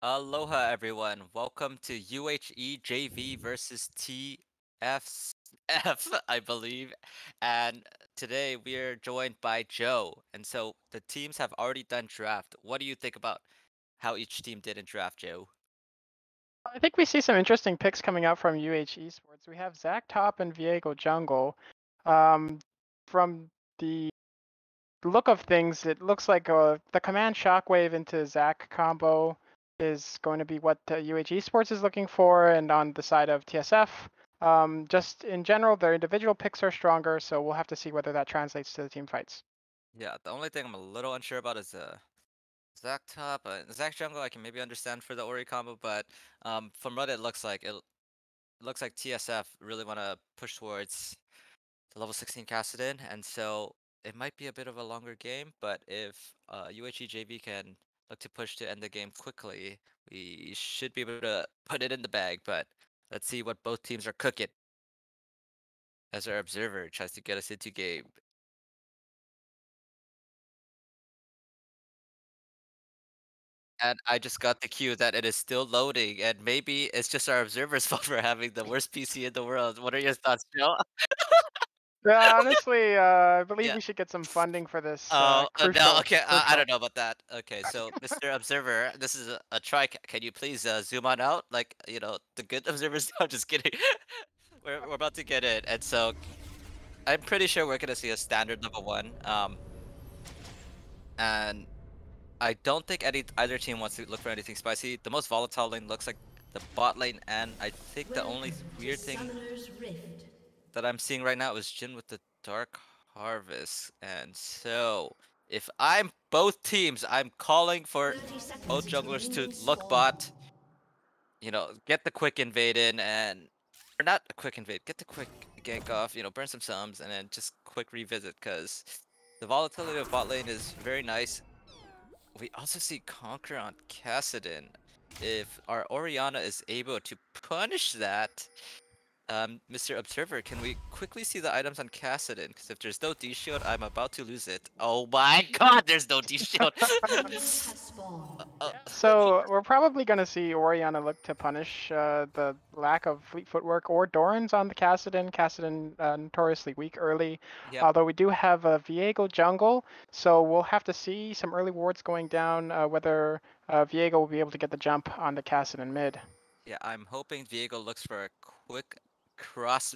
Aloha everyone, welcome to UHE JV versus TSF, I believe. And today we are joined by Joe. And so the teams have already done draft. What do you think about how each team did in draft, Joe? I think we see some interesting picks coming out from UH Esports. We have Zach Top and Viego Jungle. From the look of things, it looks like the Command Shockwave into Zach combo is going to be what UH Esports is looking for, and on the side of TSF, just in general, their individual picks are stronger, so we'll have to see whether that translates to the team fights. Yeah, the only thing I'm a little unsure about is Zach Top. Zach Jungle I can maybe understand for the Ori combo, but from what it looks like TSF really want to push towards the level 16 Kassadin, and so it might be a bit of a longer game, but if UHE can look to push to end the game quickly, we should be able to put it in the bag, but let's see what both teams are cooking as our observer tries to get us into game. And I just got the cue that it is still loading, and maybe it's just our observer's fault for having the worst PC in the world. What are your thoughts, Joe? Yeah, honestly, I believe Yeah. we should get some funding for this Oh, no, crucial, okay, I crucial. don't know about that. Okay, so Mr. Observer, this is a try. Can you please zoom on out? Like, the good observers. I'm just kidding. We're about to get in, and so I'm pretty sure we're gonna see a standard level one. And I don't think either team wants to look for anything spicy. The most volatile lane looks like the bot lane, and I think the only weird thing that I'm seeing right now is Jin with the Dark Harvest. And so, if I'm both teams, I'm calling for both junglers to look bot, get the quick invade in, or not a quick invade, get the quick gank off, burn some sums, and then just quick revisit, because the volatility of bot lane is very nice. We also see Conquer on Kassadin. If our Orianna is able to punish that, Mr. Observer, can we quickly see the items on Kassadin? Because if there's no D-Shield, I'm about to lose it. Oh my god, there's no D-Shield! So we're probably going to see Orianna look to punish the lack of fleet footwork or Doran's on the Kassadin. Kassadin notoriously weak early, Yep. although we do have a Viego jungle, so we'll have to see some early wards going down, whether Viego will be able to get the jump on the Kassadin mid. Yeah, I'm hoping Diego looks for a quick cross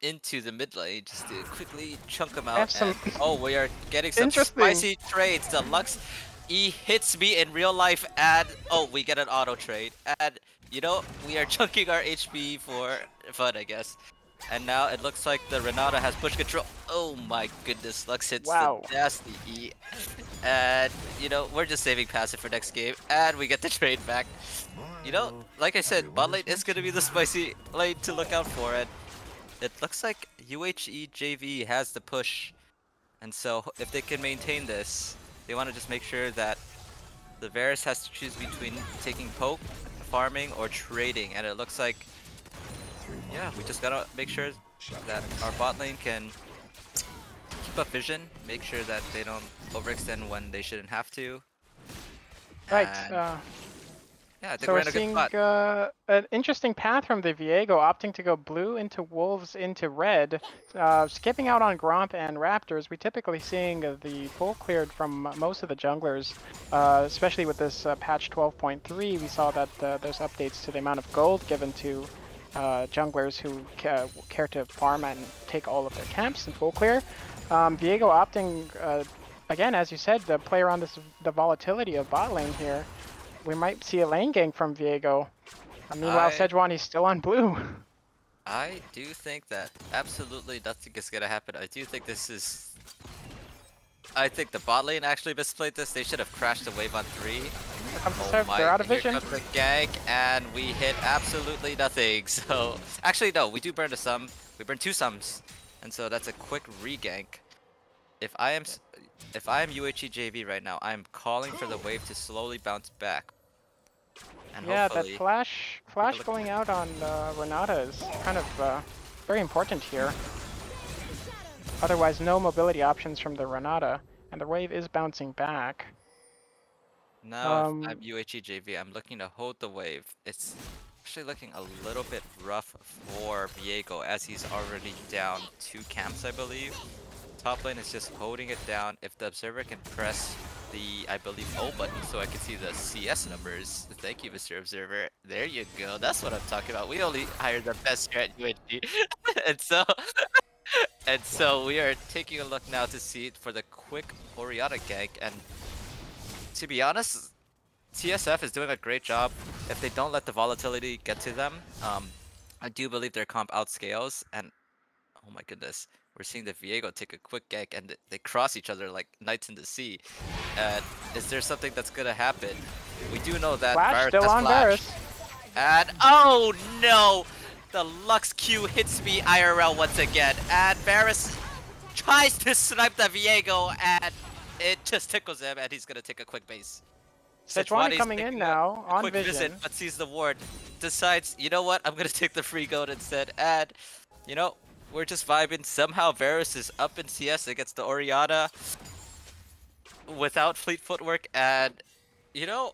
into the mid lane just to quickly chunk him I have out. some And oh, we are getting some interesting. spicy trades. The Lux E hits me in real life, and oh, we get an auto trade. And we are chunking our HP for fun, I guess. And now it looks like the Renata has push control. Oh my goodness, Lux hits Wow. the nasty E. And, we're just saving passive for next game. And we get the trade back. Like I said, bot lane is going to be the spicy lane to look out for. And it looks like UHE JV has the push, and so if they can maintain this, they want to just make sure that the Varus has to choose between taking poke, farming, or trading, and it looks like, yeah, we just gotta make sure that our bot lane can keep up vision, make sure that they don't overextend when they shouldn't have to, Right. and yeah, I think So we're we're in a good seeing spot. an interesting path from the Viego, opting to go blue into Wolves into red, skipping out on Gromp and Raptors. We typically seeing the full cleared from most of the junglers, especially with this patch 12.3. We saw that there's updates to the amount of gold given to junglers who care to farm and take all of their camps in full clear. Viego opting, again, as you said, to play around the volatility of bot lane here. We might see a lane gank from Viego. Meanwhile, I Sejuani's still on blue. I do think that absolutely nothing is gonna happen. I do think this is. I think the bot lane actually misplayed this. They should have crashed the wave on 3. Here comes the Oh serve. my, They're out of here vision. comes the gank, and we hit absolutely nothing. So, actually no, we do burn a sum. We burn 2 sums. And so that's a quick re-gank. If I am UHE JV right now, I am calling for the wave to slowly bounce back. And Yeah, that hopefully, take a flash look. going out on Renata is kind of very important here. Otherwise, no mobility options from the Renata, and the wave is bouncing back. Now, if I'm UHE JV, I'm looking to hold the wave. It's actually looking a little bit rough for Viego as he's already down 2 camps, I believe. Top lane is just holding it down. If the observer can press the, I believe, O button so I can see the CS numbers. Thank you, Mr. Observer. There you go. That's what I'm talking about. We only hire the best here at UHG. and so, and so we are taking a look now to see for the quick Oriana gank. And to be honest, TSF is doing a great job. If they don't let the volatility get to them, I do believe their comp outscales. And oh my goodness, we're seeing the Viego take a quick gank and they cross each other like knights in the sea. And is there something that's gonna happen? We do know that Flash Varus still has on flash. Varus. And oh no! The Lux Q hits me IRL once again. And Varus tries to snipe the Viego and it just tickles him and he's gonna take a quick base. Sejuani Sejuani's coming in taking now a on quick visit, vision. but sees the ward. Decides, you know what? I'm gonna take the free gold instead. And, you know, we're just vibing. Somehow Varus is up in CS against the Oriana without fleet footwork. And, you know,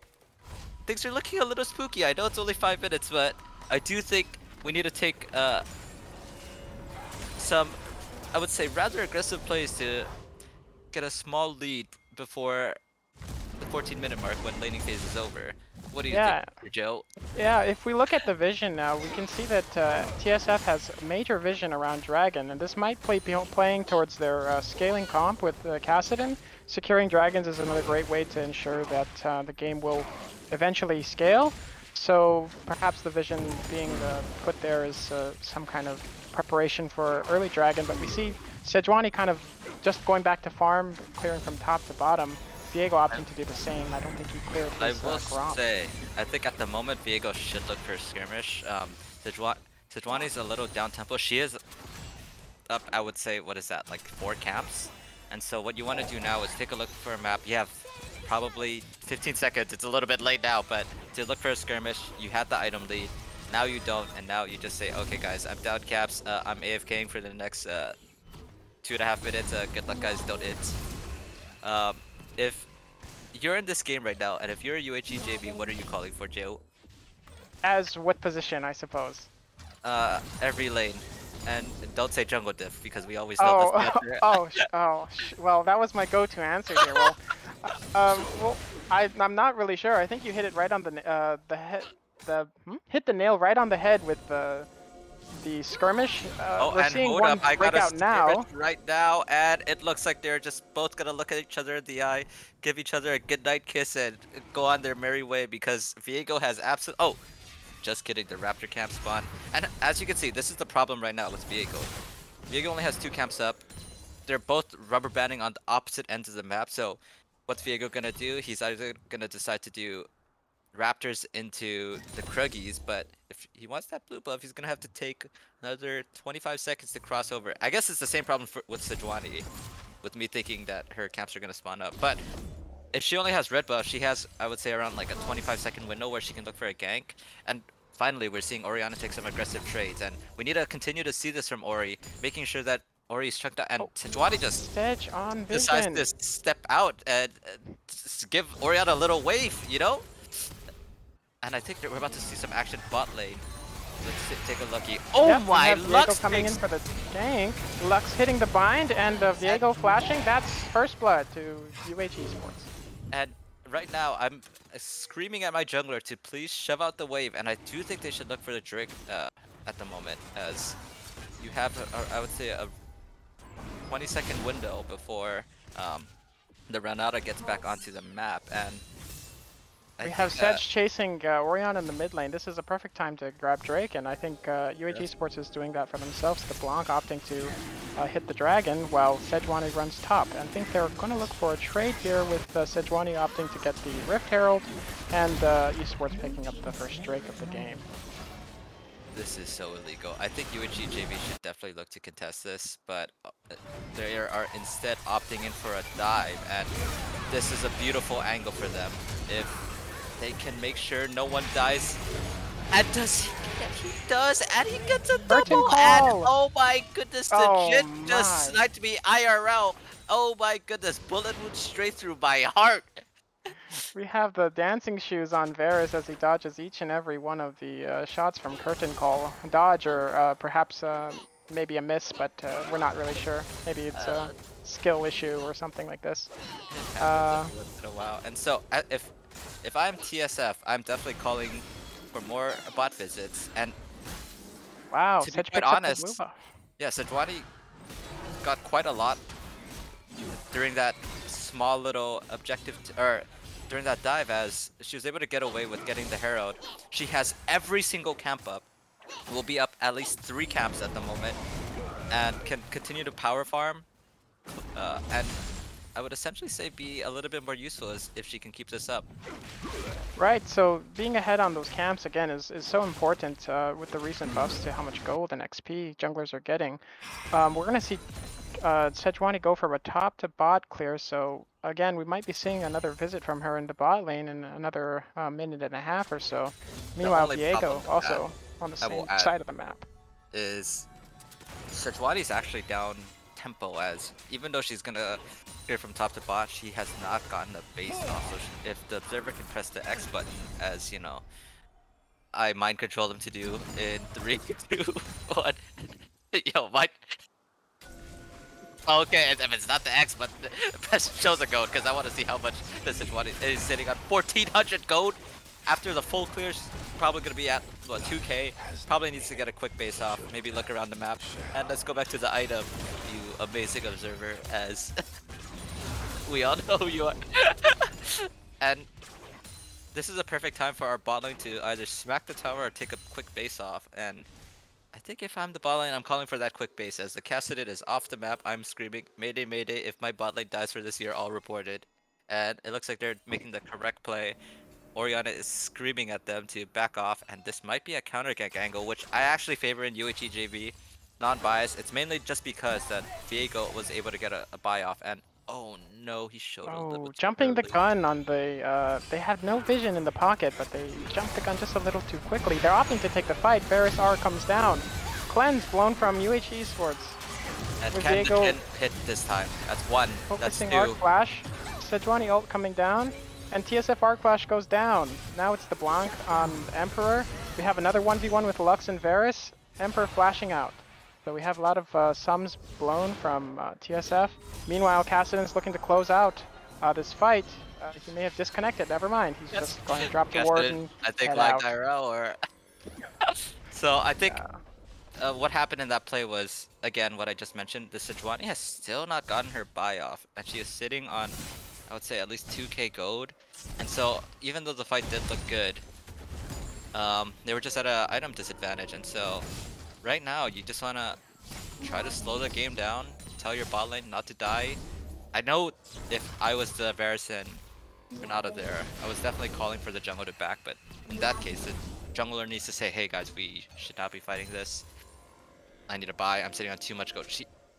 things are looking a little spooky. I know it's only 5 minutes, but I do think we need to take some, I would say, rather aggressive plays to get a small lead before the 14-minute mark when laning phase is over. What do you think, Yeah, Joe? yeah. If we look at the vision now, we can see that TSF has major vision around Dragon, and this might be playing towards their scaling comp with Kassadin. Securing dragons is another great way to ensure that the game will eventually scale. So perhaps the vision being put there is some kind of preparation for early dragon, but we see Sejuani kind of just going back to farm, clearing from top to bottom. Viego opting to do the same. I don't think he cleared I his will Gromp. say, I think at the moment Viego should look for skirmish. Sejuani's a little down tempo. She is up, I would say, what is that, like 4 camps? And so what you want to do now is take a look for a map. You have probably 15 seconds. It's a little bit late now, but to look for a skirmish, you had the item lead. Now you don't, and now you just say, okay guys, I'm down caps. I'm AFKing for the next 2.5 minutes. Good luck guys, don't hit. If you're in this game right now, and if you're a UHG JV, what are you calling for, Joe? As what position, I suppose? Every lane. And don't say jungle diff, because we always know that's the answer. Well, that was my go-to answer here. Well, I'm not really sure. I think you hit it right on the head. Hit the nail right on the head with the skirmish. Oh, We're and seeing hold one up, I break got a out now. skirmish right now, and it looks like they're just both gonna look at each other in the eye, give each other a goodnight kiss, and go on their merry way, because Viego has absolute. Oh, just kidding, the Raptor camp spawn. And as you can see, this is the problem right now with Viego. Viego only has 2 camps up. They're both rubber banding on the opposite ends of the map, so what's Viego gonna do? He's either gonna decide to do Raptors into the Kruggies, but if he wants that blue buff, he's gonna have to take another 25 seconds to cross over. I guess it's the same problem with Sejuani, with me thinking that her camps are gonna spawn up. But if she only has red buff, she has, I would say, around like a 25-second window where she can look for a gank. And finally, we're seeing Orianna take some aggressive trades, and we need to continue to see this from Ori, making sure that Ori is chunked out, and Sejuani just Sedge on decides vision. to step out and give Orianna a little wave, you know? And I think that we're about to see some action bot lane. Let's take a looky. Oh Yep, we my, have Viego Lux coming in takes... for the gank. Lux hitting the bind and Viego flashing. That's first blood to UH Esports. And right now, I'm screaming at my jungler to please shove out the wave, and I do think they should look for the Drake at the moment, as you have, I would say, a 20-second window before the Renata gets back onto the map, and We have Sedge chasing Orion in the mid lane. This is a perfect time to grab Drake, and I think UH Esports is doing that for themselves. The Blanc opting to hit the dragon while Sejuani runs top. And I think they're going to look for a trade here with Sejuani opting to get the Rift Herald and Esports picking up the first Drake of the game. This is so illegal. I think UNG JV should definitely look to contest this, but they are instead opting in for a dive, and this is a beautiful angle for them. If they can make sure no one dies, and he does, and he gets a double, and oh my goodness, the Jin just sniped me IRL. Oh my goodness, bullet wound straight through my heart. We have the dancing shoes on Varus as he dodges each and every one of the shots from Curtain Call. Dodge or perhaps maybe a miss, but we're not really sure. Maybe it's a skill issue or something like this. Once in a while. And so if I'm TSF, I'm definitely calling for more bot visits. And wow, to be quite honest, yeah, Sejuani got quite a lot during that small little objective, or during that dive, as she was able to get away with getting the Herald. She has every single camp up. Will be up at least 3 camps at the moment, and can continue to power farm. And I would essentially say be a little bit more useful if she can keep this up. Right, so being ahead on those camps again is so important with the recent buffs to how much gold and XP junglers are getting. We're going to see Sejuani go for a top to bot clear, so again we might be seeing another visit from her in the bot lane in another minute and a half or so. Meanwhile, Viego also on the same side of the map. Is Sejuani's actually down tempo, as even though she's gonna clear from top to bot, she has not gotten the base off. So if the observer can press the X button, as you know, I mind control them to do in 3, 2, 1. Yo, my. Okay, if it's not the X, but press chosen gold, because I want to see how much this Sejuani is sitting on. 1,400 gold after the full clear's probably going to be at what, 2k. Probably needs to get a quick base off, maybe look around the map. And let's go back to the item, you amazing observer, as we all know who you are. And this is a perfect time for our bot lane to either smack the tower or take a quick base off. And I think if I'm the bot lane, I'm calling for that quick base. As the Cassidid is off the map, I'm screaming, Mayday, Mayday, if my bot lane dies for this year, I'll report it. And it looks like they're making the correct play. Orianna is screaming at them to back off, and this might be a counter gank angle, which I actually favor in UHE JV. Non-biased. It's mainly just because that Viego was able to get a buy off, and oh no, he showed a little too jumping early. the gun on the, they had no vision in the pocket, but they jumped the gun just a little too quickly. They're opting to take the fight. Varus R comes down. Cleanse blown from UH Esports. And can the Jin hit this time? That's 1. Focusing That's 2. Arc Flash. Sejuani ult coming down. And TSF Arc Flash goes down. Now it's the Blanc on Emperor. We have another 1v1 with Lux and Varus. Emperor flashing out. So we have a lot of sums blown from TSF. Meanwhile, Cassidin's looking to close out this fight. He may have disconnected. Never mind. He's just going to drop the ward and I think head like out. IRL or. So I think what happened in that play was, again, what I just mentioned. The Sejuani has still not gotten her buy off, and she is sitting on, I would say, at least 2k gold. And so even though the fight did look good, they were just at an item disadvantage. And so right now, you just want to try to slow the game down, tell your bot lane not to die. I know if I was the Varus and out of there. I was definitely calling for the jungle to back, but in that case, the jungler needs to say, hey guys, we should not be fighting this. I need to buy. I'm sitting on too much gold.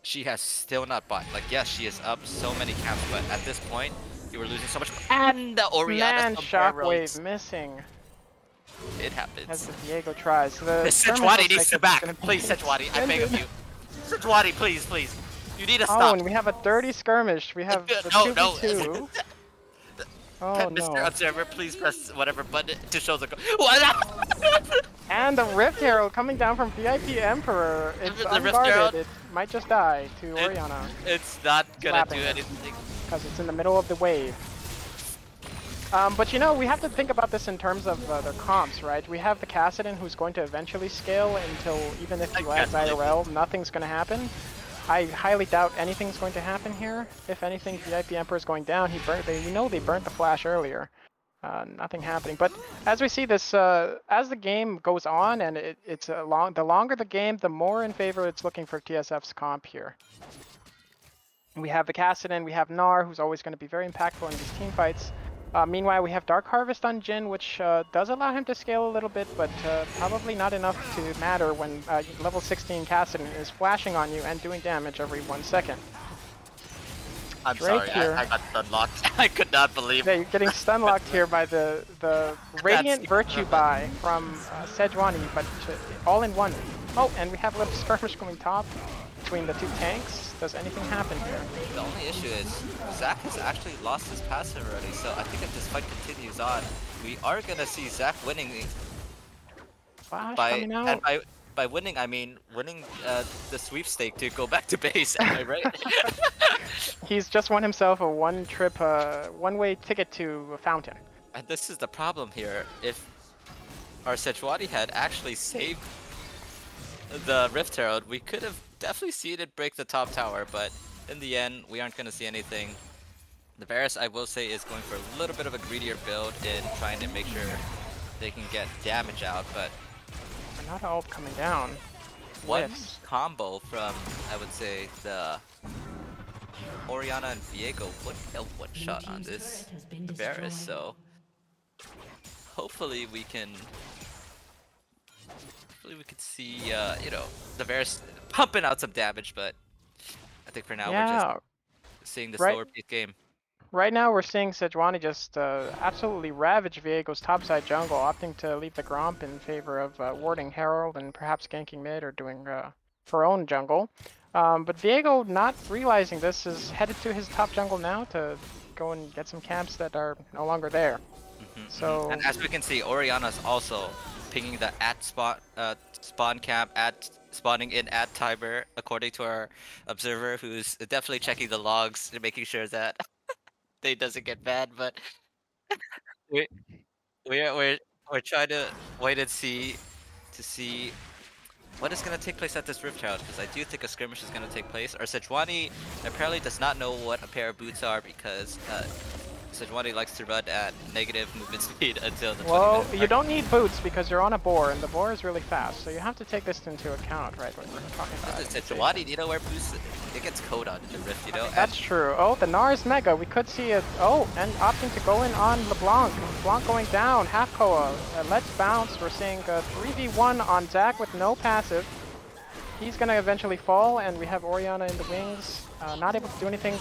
She has still not bought. Like, yes, she is up so many camps, but at this point, you were losing so much. And the Orianna Man, Shockwave sombreros. missing It as happens. the Viego tries. So the Sejuani needs to back. Please, Sejuani, I beg of you. Sejuani, please, please. You need to Oh, stop. and we have a 30 skirmish. We have the No, 2v2. Oh Mr. no. Observer, please press whatever button to show the. What? And the Rift Herald coming down from VIP Emperor. It's The Rift Herald? unguarded. It might just die to Orianna. It's not gonna Slapping do it. anything. Because it's in the middle of the wave. But you know, we have to think about this in terms of their comps, right? We have the Kassadin who's going to eventually scale until even if he lags IRL, nothing's going to happen. I highly doubt anything's going to happen here. If anything, VIP Emperor is going down. We know they burnt the flash earlier. Nothing happening. But as we see this, as the game goes on, and the longer the game, the more in favor it's looking for TSF's comp here. We have the Kassadin, we have Gnar, who's always going to be very impactful in these team fights. Meanwhile, we have Dark Harvest on Jhin, which does allow him to scale a little bit, but probably not enough to matter when level 16 Kassadin is flashing on you and doing damage every 1 second. I'm sorry, I got stun locked. I could not believe. Yeah, you're getting stun locked here by the Radiant Virtue buy from Sejuani, but all in one. Oh, and we have a little skirmish going top between the two tanks. Does anything happen here? The only issue is Zac has actually lost his passive already, so I think if this fight continues on, we are gonna see Zac winning. Flash coming out. And by winning, I mean winning the sweepstake to go back to base. Am I right? He's just won himself a one-way ticket to a fountain. And this is the problem here. If our Sejuani had actually saved the Rift Herald, we could have definitely seen it break the top tower, but in the end, we aren't going to see anything. The Varus, I will say, is going for a little bit of a greedier build in trying to make sure they can get damage out, but Not ult coming down. one combo from, I would say, the Orianna and Viego would kill one shot on this Varus, so hopefully we can see, you know, the Varus pumping out some damage, but I think for now we're just seeing the slower pace game. Right now we're seeing Sejuani just absolutely ravage Viego's topside jungle, opting to leave the Gromp in favor of warding Herald and perhaps ganking mid or doing her own jungle. But Viego, not realizing this, is headed to his top jungle now to go and get some camps that are no longer there. So, and as we can see, Orianna's also pinging the spawn camp spawning in at Tiber, according to our observer, who's definitely checking the logs and making sure that they doesn't get banned. But we're trying to wait and see what is going to take place at this Rift Herald, because I do think a skirmish is going to take place. Our Sejuani apparently does not know what a pair of boots are, because Sejuani likes to run at negative movement speed until the 20-minute mark. You don't need boots because you're on a boar, and the boar is really fast, so you have to take this into account, right, when we're talking about it. Sejuani, you know, where boots, it gets code on in the Rift, you know? That's true. Oh, the Gnar is mega. We could see it. Oh, and opting to go in on LeBlanc. LeBlanc going down. Half Koa. Let's bounce. We're seeing a 3v1 on Zac with no passive. He's going to eventually fall, and we have Orianna in the wings. Not able to do anything.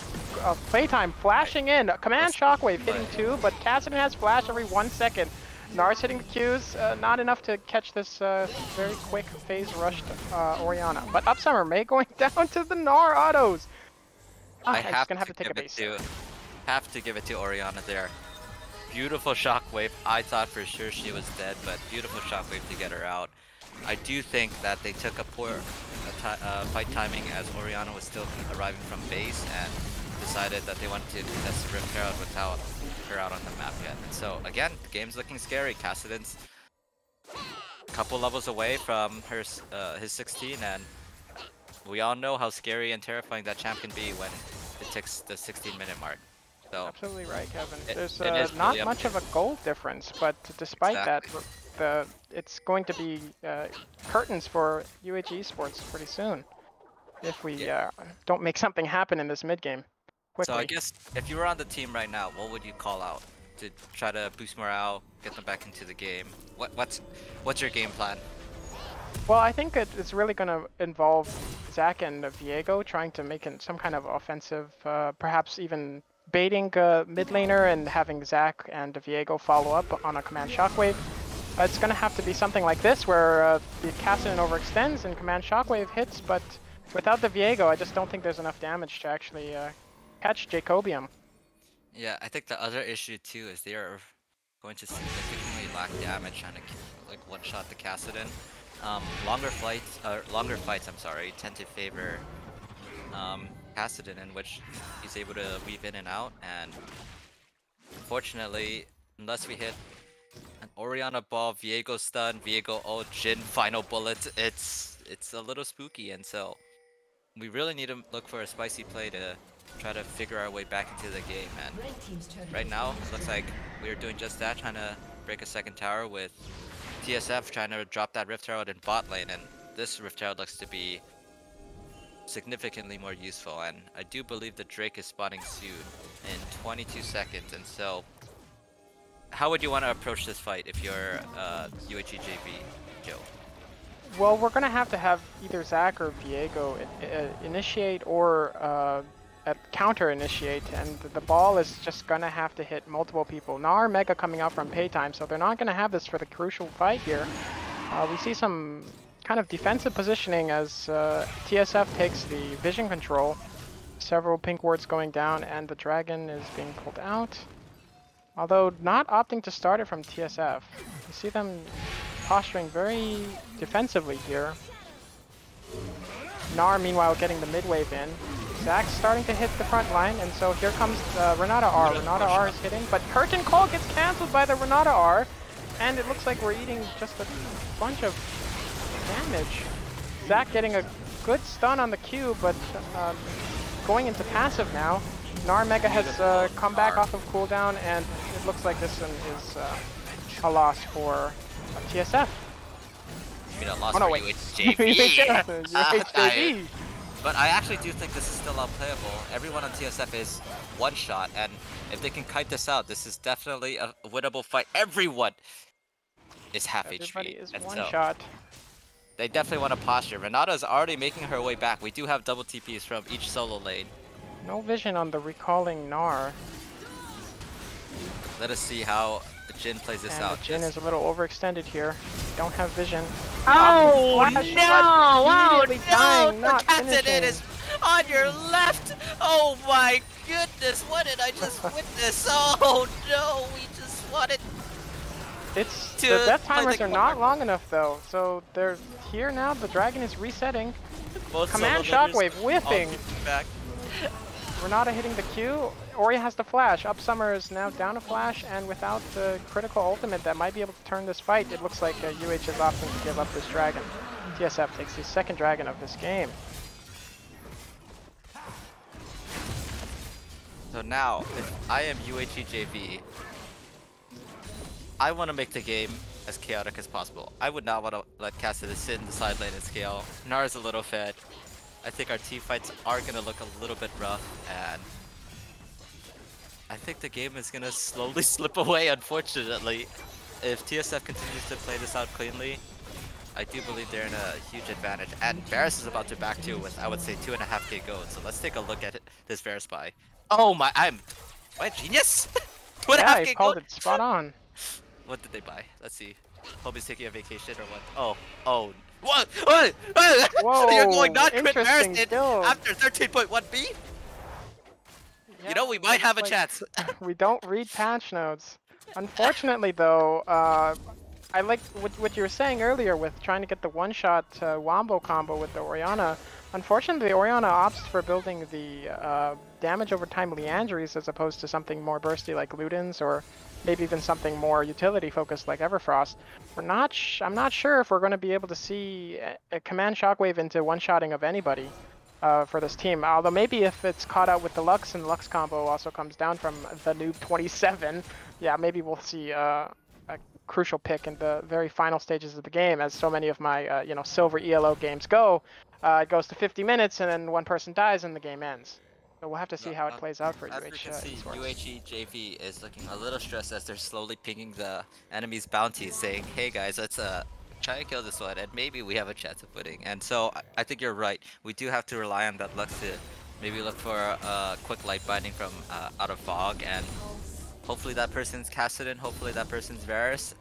Playtime flashing in. Command Shockwave hitting 2, but Kassadin has flash every 1 second. Nar's hitting the Qs, not enough to catch this very quick phase rushed Orianna. But Upsummer May going down to the Gnar autos. I have to take a base. Have to give it to Orianna there. Beautiful Shockwave. I thought for sure she was dead, but beautiful Shockwave to get her out. I do think that they took a poor fight timing as Orianna was still arriving from base and decided that they wanted to contest the Rift Herald without her out on the map yet. And so again, the game's looking scary. Kassadin's a couple levels away from his 16, and we all know how scary and terrifying that champ can be when it takes the 16-minute mark. So absolutely right, Kevin. There's not much of a goal difference, but despite that, it's going to be curtains for UH Esports pretty soon if we don't make something happen in this mid game quickly. So I guess if you were on the team right now, what would you call out? to try to boost morale, get them back into the game. What's your game plan? Well, I think it's really going to involve Zach and Viego trying to make some kind of offensive, perhaps even baiting mid laner and having Zach and Viego follow up on a command shockwave. It's going to have to be something like this where the Kassadin overextends and command shockwave hits, but without the Viego, I just don't think there's enough damage to actually catch Jacobium. Yeah, I think the other issue too is they are going to significantly lack damage trying to like one-shot the Kassadin. Longer fights, I'm sorry, tend to favor Kassadin, in which he's able to weave in and out, and unfortunately, unless we hit an Orianna ball, Viego stun, Viego ult, Jhin final bullet, it's a little spooky, and so we really need to look for a spicy play to try to figure our way back into the game. And right now, it looks like we're doing just that, trying to break a second tower with TSF trying to drop that Rift Herald in bot lane, and this Rift Herald looks to be significantly more useful, and I do believe the Drake is spawning soon in 22 seconds, and so how would you want to approach this fight if you're UHEJV, Joe? Well, we're going to have either Zach or Viego initiate or counter initiate, and the ball is just going to have to hit multiple people. Gnar Mega coming out from pay time, so they're not going to have this for the crucial fight here. We see some kind of defensive positioning as TSF takes the vision control. Several pink wards going down, and the dragon is being pulled out. Although not opting to start it from TSF. You see them posturing very defensively here. Gnar, meanwhile, getting the mid wave in. Zach's starting to hit the front line, and so here comes Renata R. Renata R is hitting, but Curtain Call gets cancelled by the Renata R, and it looks like we're eating just a bunch of damage. Zach getting a good stun on the Q, but going into passive now. Gnar Mega has come back off of cooldown, and it looks like this one is a loss for TSF. You mean a loss for UHJV? UHJV. But I actually do think this is still unplayable. Everyone on TSF is one shot, and if they can kite this out, this is definitely a winnable fight. Everyone is half Everybody HP. is and one so shot. they definitely want to posture. Renata is already making her way back. We do have double TPs from each solo lane. No vision on the recalling Gnar. Let us see how Jhin plays this out. Jhin is a little overextended here. Don't have vision. Oh Flash, no! Oh no! Dying, The not Kassadin is on your left! Oh my goodness! What did I just witness? Oh no! We just wanted It's to the death timers play are the not long enough though, so they're here now. The dragon is resetting. Both Command solo laners shockwave whiffing. all back. Renata hitting the Q. Ori has the flash. Upsummer is now down a flash, and without the critical ultimate that might be able to turn this fight, it looks like UH is opting to give up this dragon. TSF takes the second dragon of this game. So now, if I am UHEJV, I want to make the game as chaotic as possible. I would not want to let Kassadin sit in the side lane and scale. Gnar's a little fed. I think our team fights are going to look a little bit rough, and I think the game is going to slowly slip away, unfortunately. If TSF continues to play this out cleanly, I do believe they're in a huge advantage. And Varus is about to back too with, I would say, 2.5k gold. So let's take a look at this Varus buy. Oh my, am I a genius? 2.5k Yeah, he gold? called it spot on. What did they buy? Let's see. Homie's taking a vacation or what? Oh. What? What? Whoa, You're going not crit interesting Varus build. after 13.1B? Yeah, You know, we might have a like chance. We don't read patch notes. Unfortunately, though, I like what you were saying earlier with trying to get the one-shot Wombo combo with the Orianna. Unfortunately, Orianna opts for building the damage over time Leandries as opposed to something more bursty like Ludens, or maybe even something more utility-focused like Everfrost. I'm not sure if we're going to be able to see a command shockwave into one-shotting of anybody for this team. Although maybe if it's caught out with the Lux, and the Lux combo also comes down from the noob 27, yeah, maybe we'll see a crucial pick in the very final stages of the game, as so many of my silver ELO games go. It goes to 50 minutes and then one person dies and the game ends. So we'll have to see how it plays out for As we can see, esports. UHE JV is looking a little stressed as they're slowly pinging the enemy's bounties, saying, "Hey guys, let's try and kill this one, and maybe we have a chance of winning." And so I think you're right. We do have to rely on that luck to maybe look for a quick light binding from out of fog, and hopefully that person's Kassadin, hopefully that person's Varus,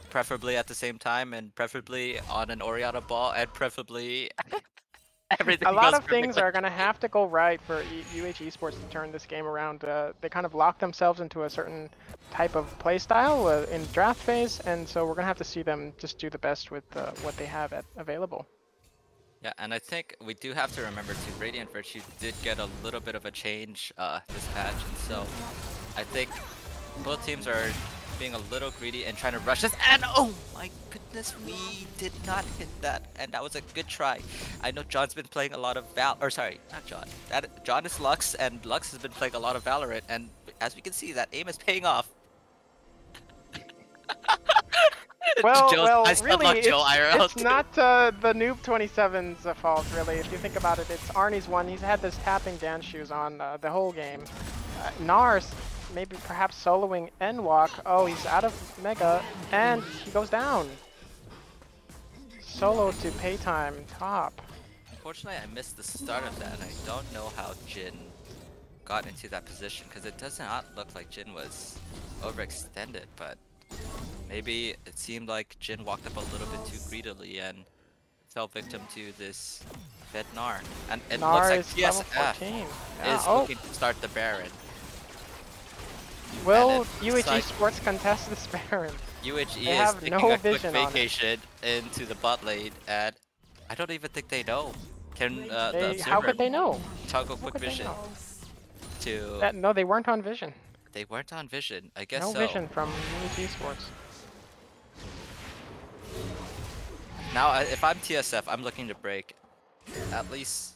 preferably at the same time, and preferably on an Oriana ball, and preferably everything A lot goes of things perfectly. are going to have to go right for UH Esports to turn this game around. They kind of lock themselves into a certain type of playstyle in draft phase, and so we're going to have to see them just do the best with what they have available. Yeah, and I think we do have to remember too, Radiant Virtue did get a little bit of a change this patch, and so I think both teams are being a little greedy and trying to rush us, and oh my goodness, we did not hit that, and that was a good try. I know John's been playing a lot of not John. John is Lux, and Lux has been playing a lot of Valorant, and as we can see, that aim is paying off. Well, I sound really, like Joe IRL it's too. not the Noob 27's fault, really. If you think about it, it's Arnie's one. He's had this tapping dance shoes on the whole game. Nars, maybe perhaps soloing N-Walk. Oh, he's out of Mega, and he goes down. Solo to Paytime, top. Unfortunately, I missed the start of that, and I don't know how Jin got into that position, because it does not look like Jin was overextended, but maybe it seemed like Jin walked up a little bit too greedily and fell victim to this Fed Gnar. And it looks like Nars level TSF 14. is looking to start the Baron. Will UH Sports contest this Baron? UHE they is have taking no a quick vision vacation into the bot lane, and I don't even think they know. Can the observer how could they know? toggle quick vision to... No, they weren't on vision. They weren't on vision, I guess no so. No vision from UH Sports. Now, if I'm TSF, I'm looking to break at least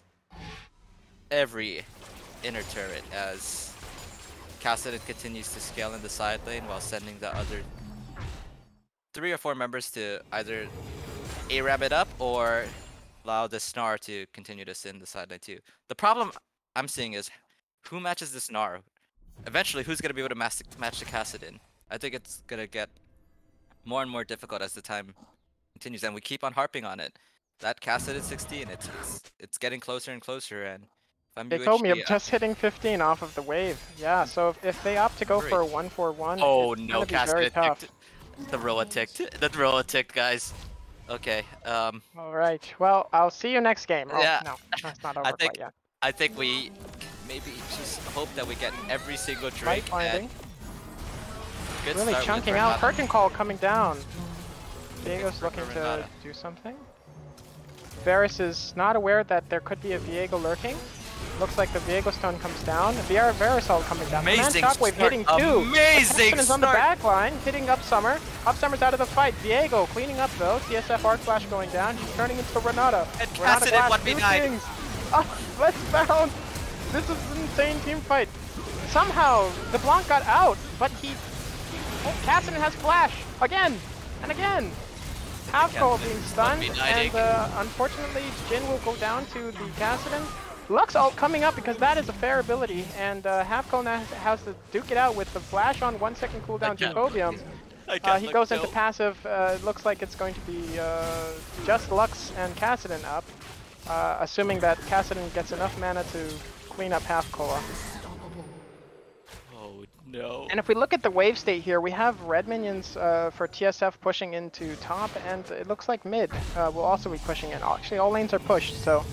every inner turret as Kassadin continues to scale in the side lane while sending the other 3 or 4 members to either ARAM it up or allow the Snar to continue to sit in the side lane too. The problem I'm seeing is who matches the Snar? Eventually, who's going to be able to match the Kassadin? I think it's going to get more and more difficult as the time continues, and we keep on harping on it. That Kassadin 16, it's getting closer and closer, and if I'm They told me I'm just hitting 15 off of the wave. Yeah, so if they opt to go for a 1-4-1, oh it's no, gonna be very tough. The Roa ticked. The Roa ticked, guys. Okay. All right. Well, I'll see you next game. Oh, yeah. No, that's not over quite yet. I think we maybe just hope that we get every single Drake. And really chunking out. Curtain call coming down. Diego's looking to do something. Varus is not aware that there could be a Viego lurking. Looks like the Viego stun comes down. Varus ult coming down. Amazing Shockwave hitting two. Amazing is on the back line, hitting Up Summer. Up Summer's out of the fight. Viego cleaning up though. TSF Arc Flash going down. He's turning into Renata. And Kassadin 1v9. Let's bounce. This is an insane team fight. Somehow the Blanc got out, but Kassadin has Flash again and again. Half-Cold being stunned, and unfortunately Jin will go down to the Kassadin. Lux ult coming up because that is a fair ability, and Half-Cold now has to duke it out with the flash on 1 second cooldown Jacobium. He goes into passive, looks like it's going to be just Lux and Kassadin up, assuming that Kassadin gets enough mana to clean up Half-Cola. No. And if we look at the wave state here, we have red minions for TSF pushing into top, and it looks like mid will also be pushing in. Actually, all lanes are pushed, so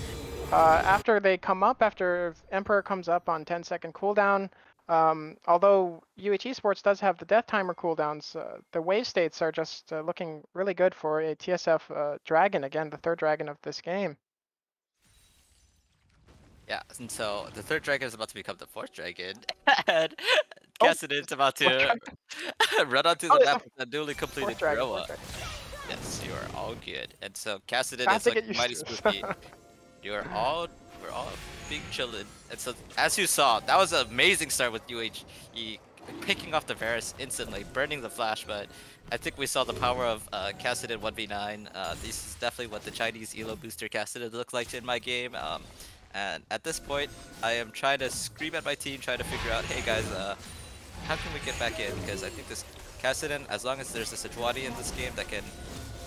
after they come up, after Emperor comes up on 10-second cooldown, although UH Esports does have the death timer cooldowns, the wave states are just looking really good for a TSF dragon, again, the third dragon of this game. Yeah, and so the third dragon is about to become the fourth dragon, and Kassadin's about to run onto the map with a newly completed Roa. Yes, you are all good. And so Kassadin is like mighty spooky. We're all being chillin'. And so as you saw, that was an amazing start with UHE picking off the Varus instantly, burning the flash, but I think we saw the power of Kassadin 1v9. This is definitely what the Chinese Elo booster Kassadin looked like in my game. And at this point, I am trying to scream at my team, trying to figure out, hey guys, how can we get back in? Because I think this Kassadin, as long as there's a Sejuani in this game that can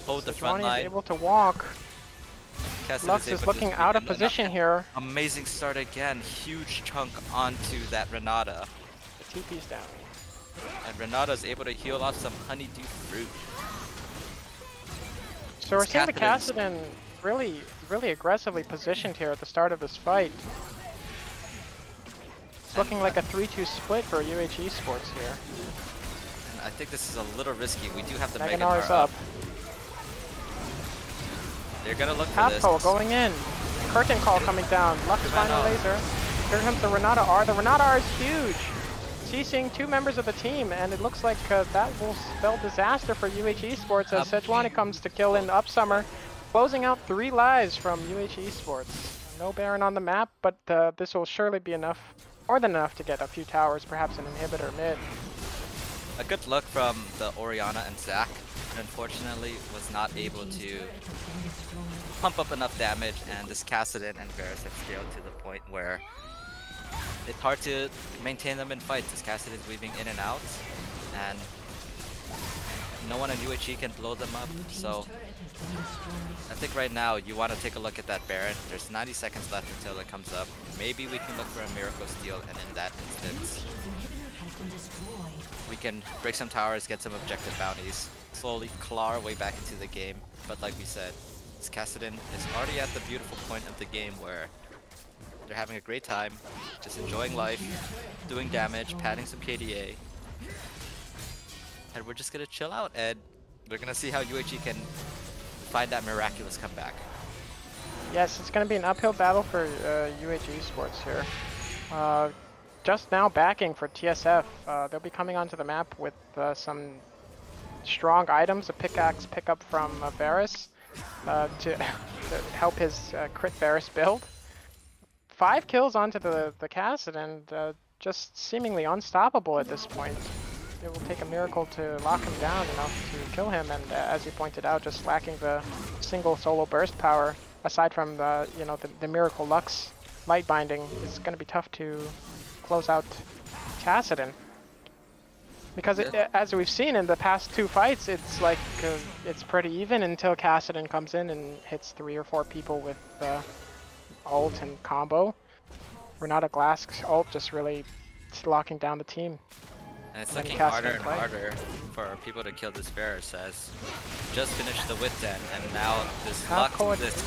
hold the front Sejuani is line, able to walk. Kassadin Lux is is able to looking just out of begin line up. position here. Amazing start again, huge chunk onto that Renata. The TP's down. And Renata is able to heal off some honeydew fruit. So we're seeing the Kassadin's- Kassadin really aggressively positioned here at the start of this fight. It's looking like a 3-2 split for UH Esports here. And I think this is a little risky. We do have the Mega Meganar's Gnar up. They're gonna look for Half this. pull going in. Curtain call coming down. Lux final laser. Here comes the Renata R. The Renata R is huge. CCing 2 members of the team, and it looks like that will spell disaster for UH Esports as Sejuani comes to kill in Upsummer, closing out 3 lives from UH Esports. No Baron on the map, but this will surely be enough, more than enough to get a few towers, perhaps an inhibitor mid. A good look from the Orianna and Zac, unfortunately was not able to pump up enough damage, and this Kassadin and Varus have scaled to the point where it's hard to maintain them in fights. This Kassadin is weaving in and out, and no one in UHE can blow them up, so I think right now you want to take a look at that Baron. There's 90 seconds left until it comes up. Maybe we can look for a Miracle Steal, and in that instance, we can break some towers, get some objective bounties, slowly claw our way back into the game. But like we said, this Kassadin is already at the beautiful point of the game where they're having a great time, just enjoying life, doing damage, padding some KDA. And we're just gonna chill out, and we're gonna see how UHE can find that miraculous comeback. Yes, it's going to be an uphill battle for UH Esports here. Just now backing for TSF. They'll be coming onto the map with some strong items, a pickaxe pickup from Varus to help his crit Varus build. 5 kills onto the Kassadin, and just seemingly unstoppable at this point. It will take a miracle to lock him down enough to kill him, and as you pointed out, just lacking the single solo burst power, aside from the the Miracle Lux light binding, is going to be tough to close out Kassadin. Because as we've seen in the past 2 fights, it's like it's pretty even until Kassadin comes in and hits 3 or 4 people with ult and combo. Renata Glass ult just really locking down the team. And it's looking harder and harder for people to kill this Varus as just finished the Wit Den, and now this Lux, this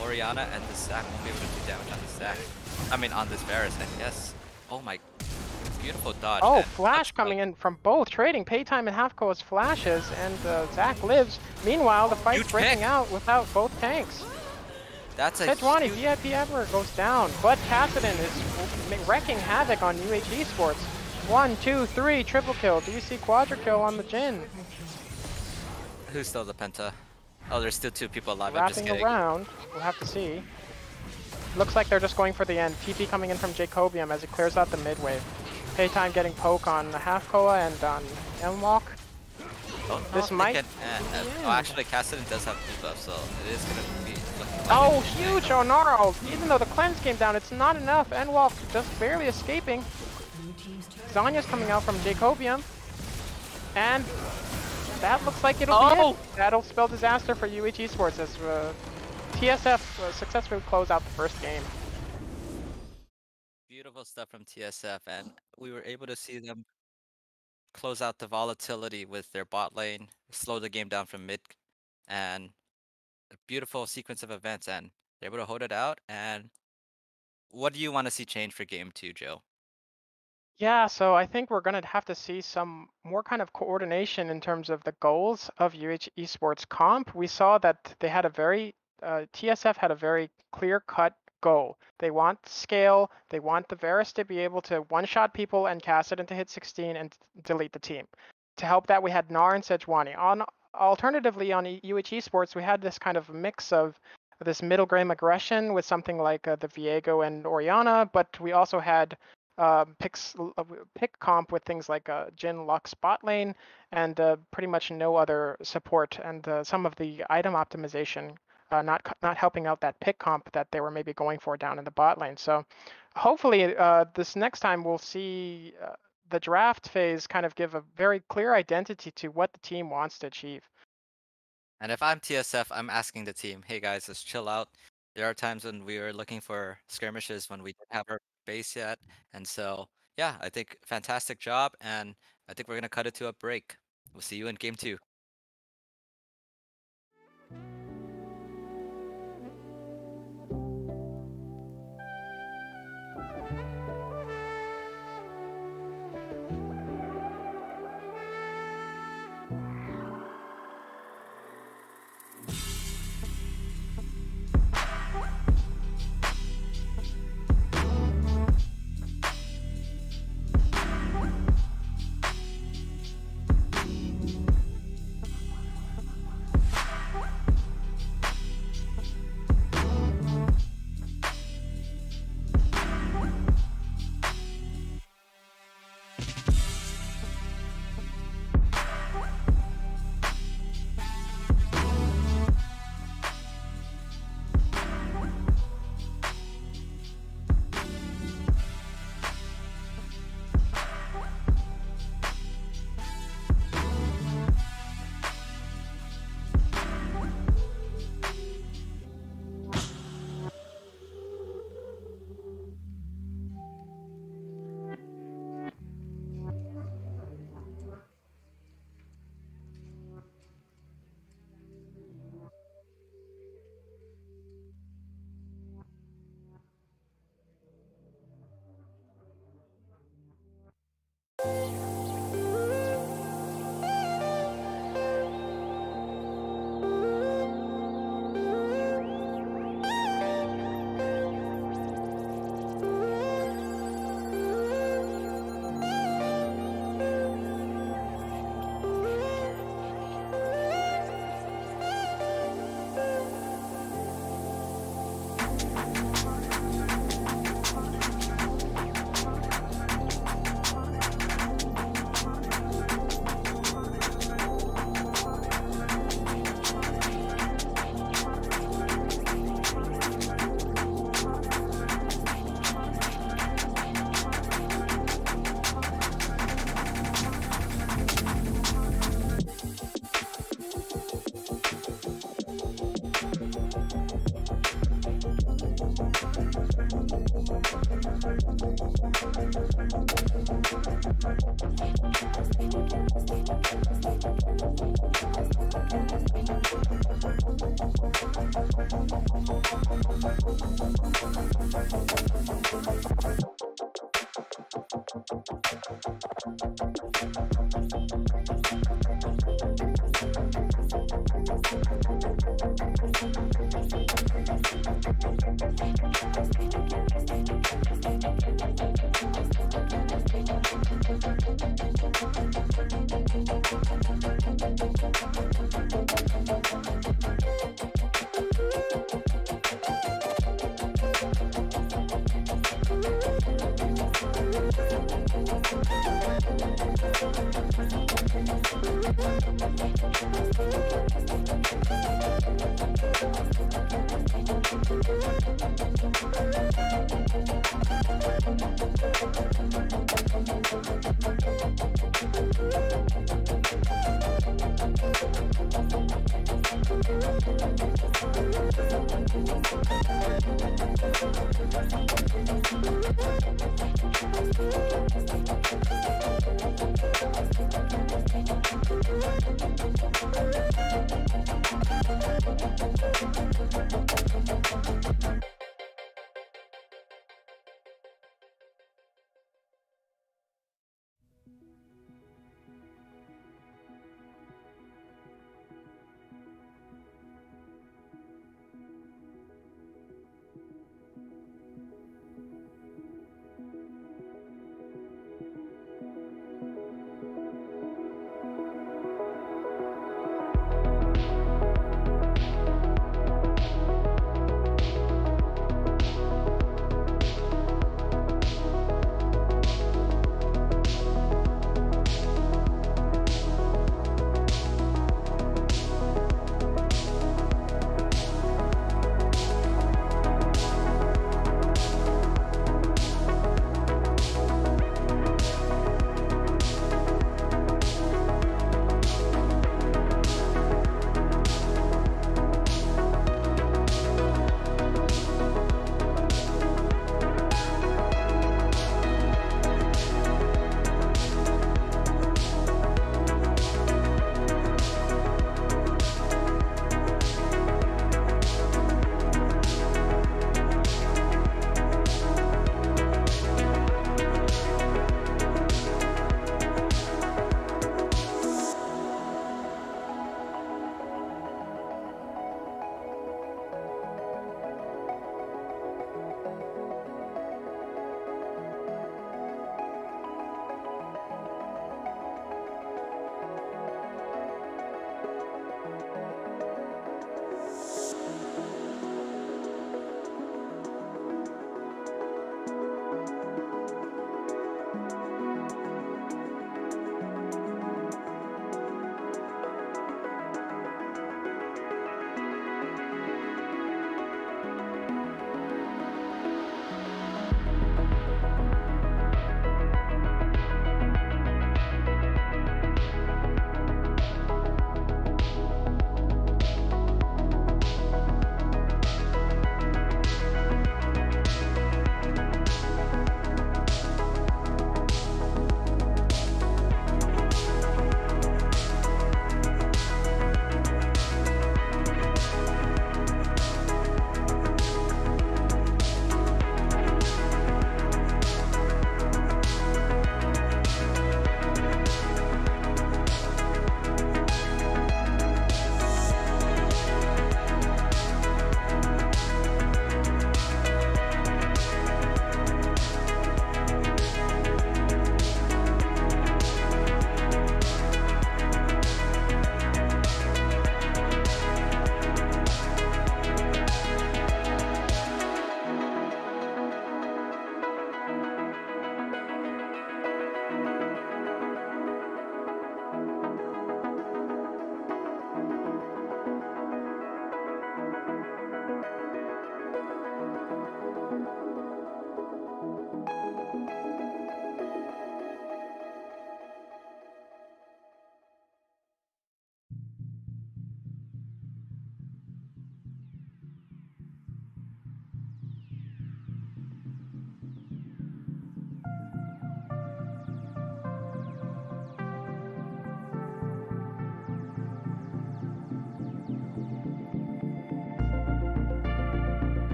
Orianna, and this Zac won't be able to do damage on this Zac. I mean on this Varus, and yes. Oh my, beautiful dodge. Oh, flash coming in from both, trading Paytime and Halfco's flashes, and Zac lives. Meanwhile, the fight's breaking out without both tanks. That's a Sejuani, VIP ever goes down, but Kassadin is wrecking havoc on UH Esports. 1, 2, 3, triple kill. Do you see quadra kill on the Jhin? Who stole the Penta? Oh, there's still 2 people alive. Wrapping I'm just kidding. around, we'll have to see. Looks like they're just going for the end. TP coming in from Jacobium as it clears out the mid wave. Paytime getting poke on Halfcoa and on Elmwalk. Oh, this might. Oh, actually, Kassadin does have debuff, so it is gonna be. Oh, huge Onara! Even though the cleanse came down, it's not enough. Enwalk just barely escaping. Zanya's coming out from Jacobium. And that looks like it'll be it. That'll spell disaster for UH Esports as TSF successfully close out the first game. Beautiful stuff from TSF, and we were able to see them close out the volatility with their bot lane, slow the game down from mid, and a beautiful sequence of events, and they're able to hold it out. And what do you want to see change for game 2, Joe? Yeah, so I think we're going to have to see some more kind of coordination in terms of the goals of UH Esports comp. We saw that they had a very, TSF had a very clear-cut goal. They want scale, they want the Varus to be able to one-shot people and Kassadin to hit 16 and delete the team. To help that, we had Gnar and Sejuani. Alternatively, on UH Esports, we had this kind of mix of this middle game aggression with something like the Viego and Orianna, but we also had pick comp with things like Jhin, Lux, bot lane, and pretty much no other support, and some of the item optimization not helping out that pick comp that they were maybe going for down in the bot lane. So hopefully this next time we'll see the draft phase kind of give a very clear identity to what the team wants to achieve. And if I'm TSF, I'm asking the team, hey guys, let's chill out. There are times when we were looking for skirmishes when we didn't have our base yet. And so, yeah, I think fantastic job. And I think we're going to cut it to a break. We'll see you in game 2.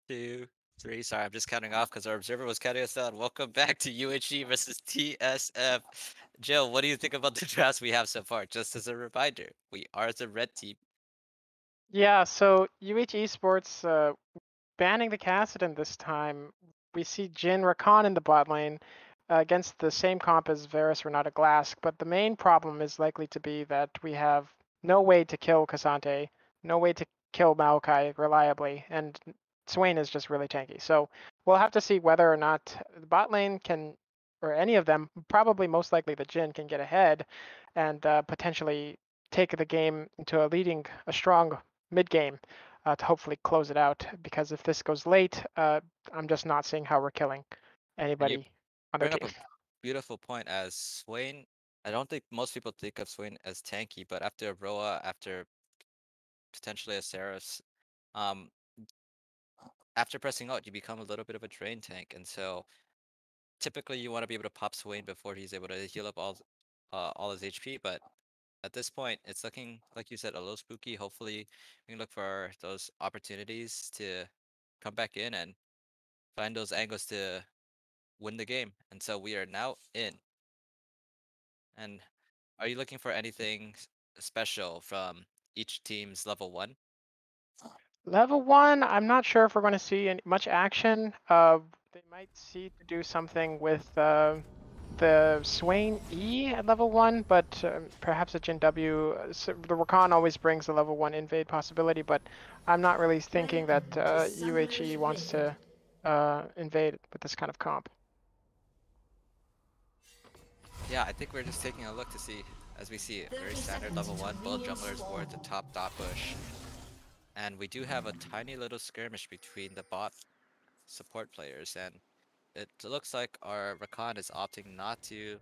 2, 3. Sorry, I'm just counting off because our observer was counting us down. Welcome back to UHG versus TSF. Jill, what do you think about the drafts we have so far? Just as a reminder, we are the red team. Yeah, so UH Esports banning the Kassadin this time. We see Jin Rakan in the bot lane against the same comp as Varus Renata Glask, but the main problem is likely to be that we have no way to kill Cassante, no way to kill Maokai reliably, and Swain is just really tanky. So we'll have to see whether or not the bot lane can, or any of them, probably most likely the Jin can get ahead and potentially take the game into a strong mid game to hopefully close it out. Because if this goes late, I'm just not seeing how we're killing And you anybody on their bring up team. a beautiful point as Swain. I don't think most people think of Swain as tanky, but after Roa, after potentially a Saros, um, after pressing out, you become a little bit of a drain tank. And so typically you want to be able to pop Swain before he's able to heal up all his HP, but at this point, it's looking, like you said, a little spooky. Hopefully, we can look for those opportunities to come back in and find those angles to win the game. And so we are now in. And are you looking for anything special from each team's level 1? Level 1, I'm not sure if we're going to see much action. They might see to do something with the Swain E at level 1, but perhaps a Jin W. So the Rakan always brings the level 1 invade possibility, but I'm not really thinking that UHE wants to invade with this kind of comp. Yeah, I think we're just taking a look to see, as we see, very standard level 1, both junglers were at the top dot bush. And we do have a tiny little skirmish between the bot support players, and it looks like our Rakan is opting not to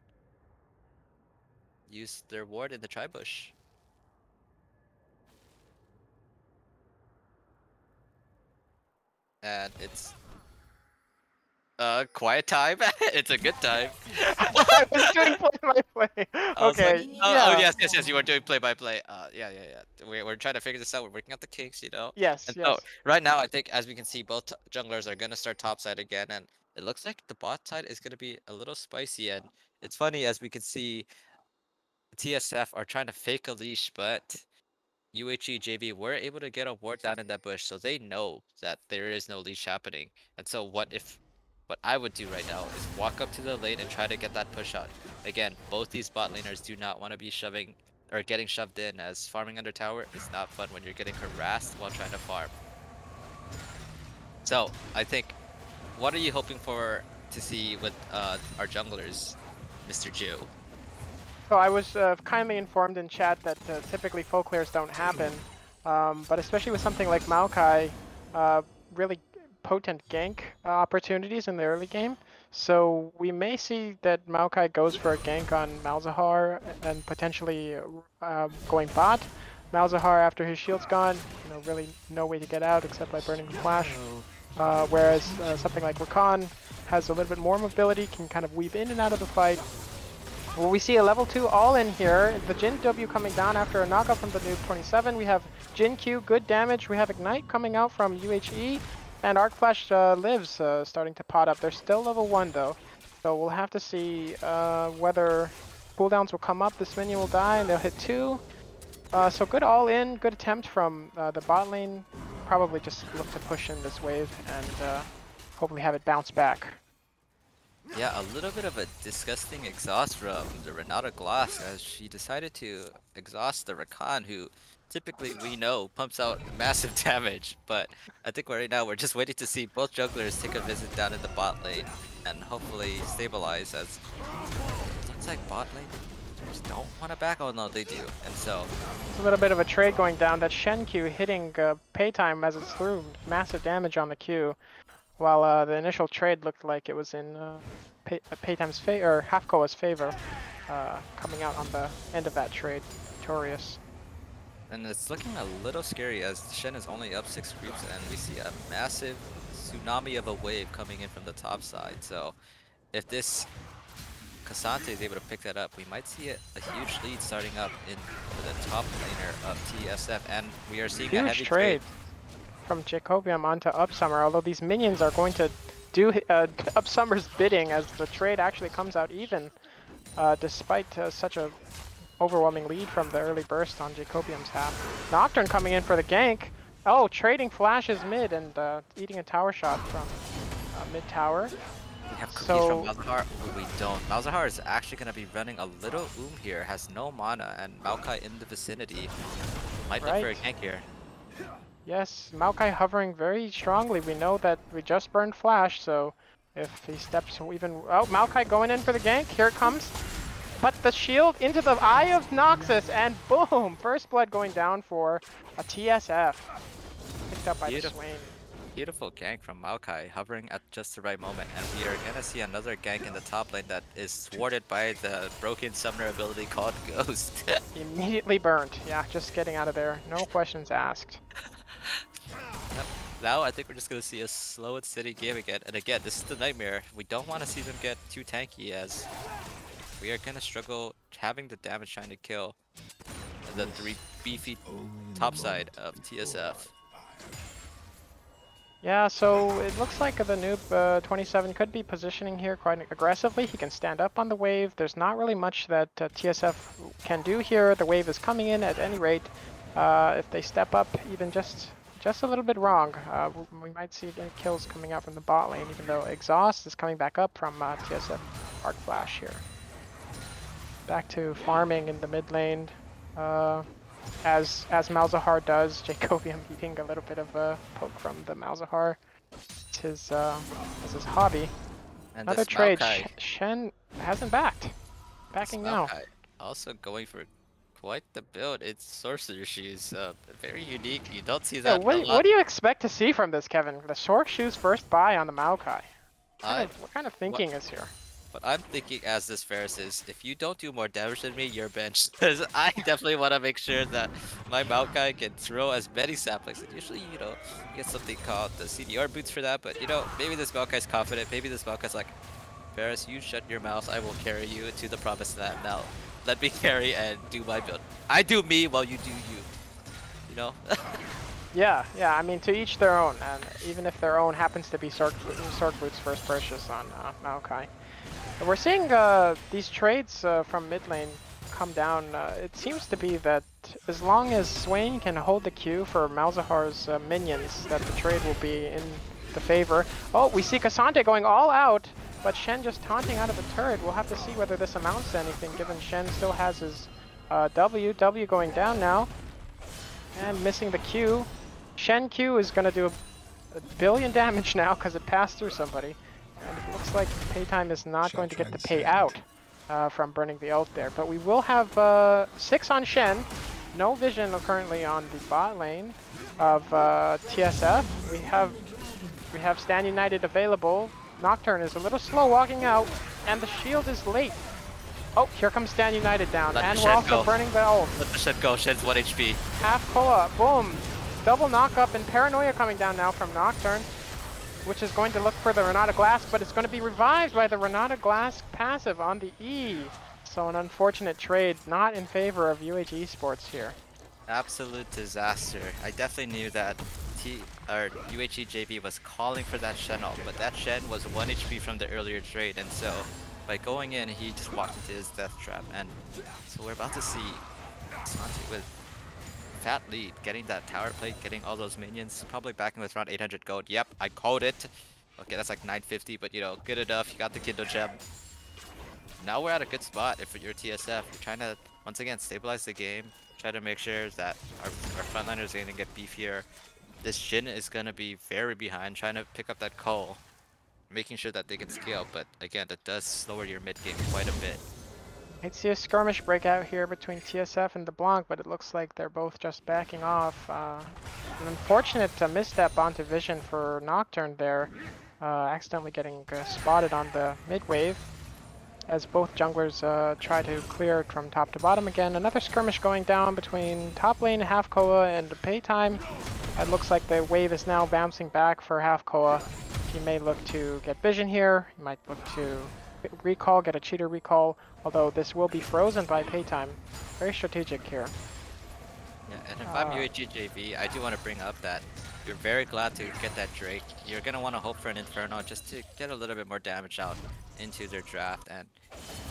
use their ward in the tri-bush. And it's quiet time. It's a good time. I was doing play-by-play. I was like, Okay, oh yeah. yes, you were doing play-by-play. Yeah. We're trying to figure this out. We're working out the kinks, you know? Yes, And so, yes. right now, I think, as we can see, both junglers are gonna start topside again, and it looks like the bot side is gonna be a little spicy, and it's funny, as we can see, TSF are trying to fake a leash, but UHE JV were able to get a ward down in that bush, so they know that there is no leash happening. And so what I would do right now is walk up to the lane and try to get that push out. Again, both these bot laners do not want to be shoving or getting shoved in, as farming under tower is not fun when you're getting harassed while trying to farm. So I think, what are you hoping for to see with our junglers, Mr. Joe? So I was kindly informed in chat that typically folk clears don't happen, but especially with something like Maokai, really potent gank opportunities in the early game. So we may see that Maokai goes for a gank on Malzahar and potentially going bot. Malzahar, after his shield's gone, really no way to get out except by burning the flash. Whereas something like Rakan has a little bit more mobility, can kind of weave in and out of the fight. Well, we see a level 2 all in here. The Jin W coming down after a knockout from the Noob 27. We have Jin Q, good damage. We have Ignite coming out from UHE. And Arc Flash lives starting to pot up. They're still level 1 though. So we'll have to see whether cooldowns will come up. This minion will die and they'll hit 2. So good all in, good attempt from the bot lane. Probably just look to push in this wave and hopefully have it bounce back. Yeah, a little bit of a disgusting exhaust from the Renata Glass, as she decided to exhaust the Rakan, who typically we know pumps out massive damage. But I think right now we're just waiting to see both jugglers take a visit down in the bot lane and hopefully stabilize, as it looks like bot lane just don't want to back. Oh no, they do. And so It's a little bit of a trade going down. That Shen Q hitting pay time as it's through massive damage on the Q. While the initial trade looked like it was in Paytime's favor, or Halfkoa's favor, coming out on the end of that trade, victorious. and it's looking a little scary, as Shen is only up 6 creeps, and we see a massive tsunami of a wave coming in from the top side. So if this Cassante is able to pick that up, we might see a huge lead starting up in for the top laner of TSF, and we are seeing a Huge heavy trade from Jacobium onto Upsummer, although these minions are going to do Upsummer's bidding as the trade actually comes out even, despite such a overwhelming lead from the early burst on Jacobium's half. Nocturne coming in for the gank. Oh, trading flashes mid and eating a tower shot from mid tower. We have cookies from Malzahar. Oh, we don't. Malzahar is actually going to be running a little here, has no mana, and Maokai in the vicinity. Might look for a gank here. Yes, Maokai hovering very strongly. We know that we just burned flash, so if he steps even... Oh, Maokai going in for the gank. Here it comes. But the shield into the eye of Noxus, and boom! First blood going down for a TSF. Picked up by the Swain. Beautiful gank from Maokai, hovering at just the right moment, and we are gonna see another gank in the top lane that is thwarted by the broken summoner ability called Ghost. Immediately burnt. Yeah, just getting out of there. No questions asked. Yep. Now I think we're just gonna see a slow and steady game again, and again, this is the nightmare. We don't want to see them get too tanky, as we are gonna struggle having the damage trying to kill the 3 beefy top side of TSF. Yeah, so it looks like the noob 27 could be positioning here quite aggressively. He can stand up on the wave. There's not really much that TSF can do here. The wave is coming in at any rate. If they step up even just a little bit wrong, we might see kills coming out from the bot lane, even though Exhaust is coming back up from TSF Arc Flash here. Back to farming in the mid lane. As Malzahar does, Jacobium eating a little bit of a poke from the Malzahar. It's his hobby. And another trade. Shen hasn't backed. Backing now. Also going for quite the build. It's Sorcerer Shoes. Very unique. You don't see that. Yeah, what do you expect to see from this, Kevin? The Sorcerer Shoes first buy on the Maokai. What kind of thinking is here? What I'm thinking as this Ferris is, if you don't do more damage than me, you're benched. Because I definitely want to make sure that my Maokai can throw as many saplings. And usually, you know, you get something called the CDR boots for that. But, you know, maybe this Maokai's confident. Maybe this Maokai's like, Ferris, you shut your mouth. I will carry you to the promised land. Now, let me carry and do my build. I do me while you do you. You know? Yeah, I mean, to each their own. And even if their own happens to be Sorc Boots first purchase on Maokai. We're seeing these trades from mid lane come down. It seems to be that as long as Swain can hold the queue for Malzahar's minions, that the trade will be in the favor. Oh, we see Cassandre going all out, but Shen just taunting out of the turret. We'll have to see whether this amounts to anything, given Shen still has his W. W going down now. And missing the Q. Shen Q is going to do a billion damage now because it passed through somebody. And it looks like Paytime is not going to get the payout from burning the ult there. But we will have 6 on Shen. No vision currently on the bot lane of TSF. We have Stand United available. Nocturne is a little slow walking out, and the shield is late. Oh, here comes Stand United down, and we're also burning the ult. Let the Shen go. Shen's 1 HP. Half Koa, boom. Double knock-up and Paranoia coming down now from Nocturne, which is going to look for the Renata Glass, but it's going to be revived by the Renata Glass passive on the E. So an unfortunate trade, not in favor of UH Esports here. Absolute disaster. I definitely knew that UHE JV was calling for that Shen ult, but that Shen was 1 HP from the earlier trade, and so by going in, he just walked into his death trap. And so we're about to see Santi with fat lead, getting that tower plate, getting all those minions, probably backing with around 800 gold. Yep, I called it. Okay, that's like 950, but you know, good enough. You got the Kindle gem. Now we're at a good spot if you're TSF. You're trying to, once again, stabilize the game. Try to make sure that our frontliners are going to get beefier. This Jhin is going to be very behind, trying to pick up that call, making sure that they can scale. But again, that does lower your mid game quite a bit. I'd see a skirmish breakout here between TSF and the Blanc, but it looks like they're both just backing off. An unfortunate misstep onto vision for Nocturne there, accidentally getting spotted on the mid wave, as both junglers try to clear it from top to bottom again. Another skirmish going down between top lane Half Koa and Paytime. It looks like the wave is now bouncing back for Half Koa. He may look to get vision here. He might look to recall, get a cheater recall, although this will be frozen by Paytime. Very strategic here. Yeah, and if I'm UHG JV, I do want to bring up that You're very glad to get that Drake. You're gonna want to hope for an Inferno just to get a little bit more damage out into their draft. And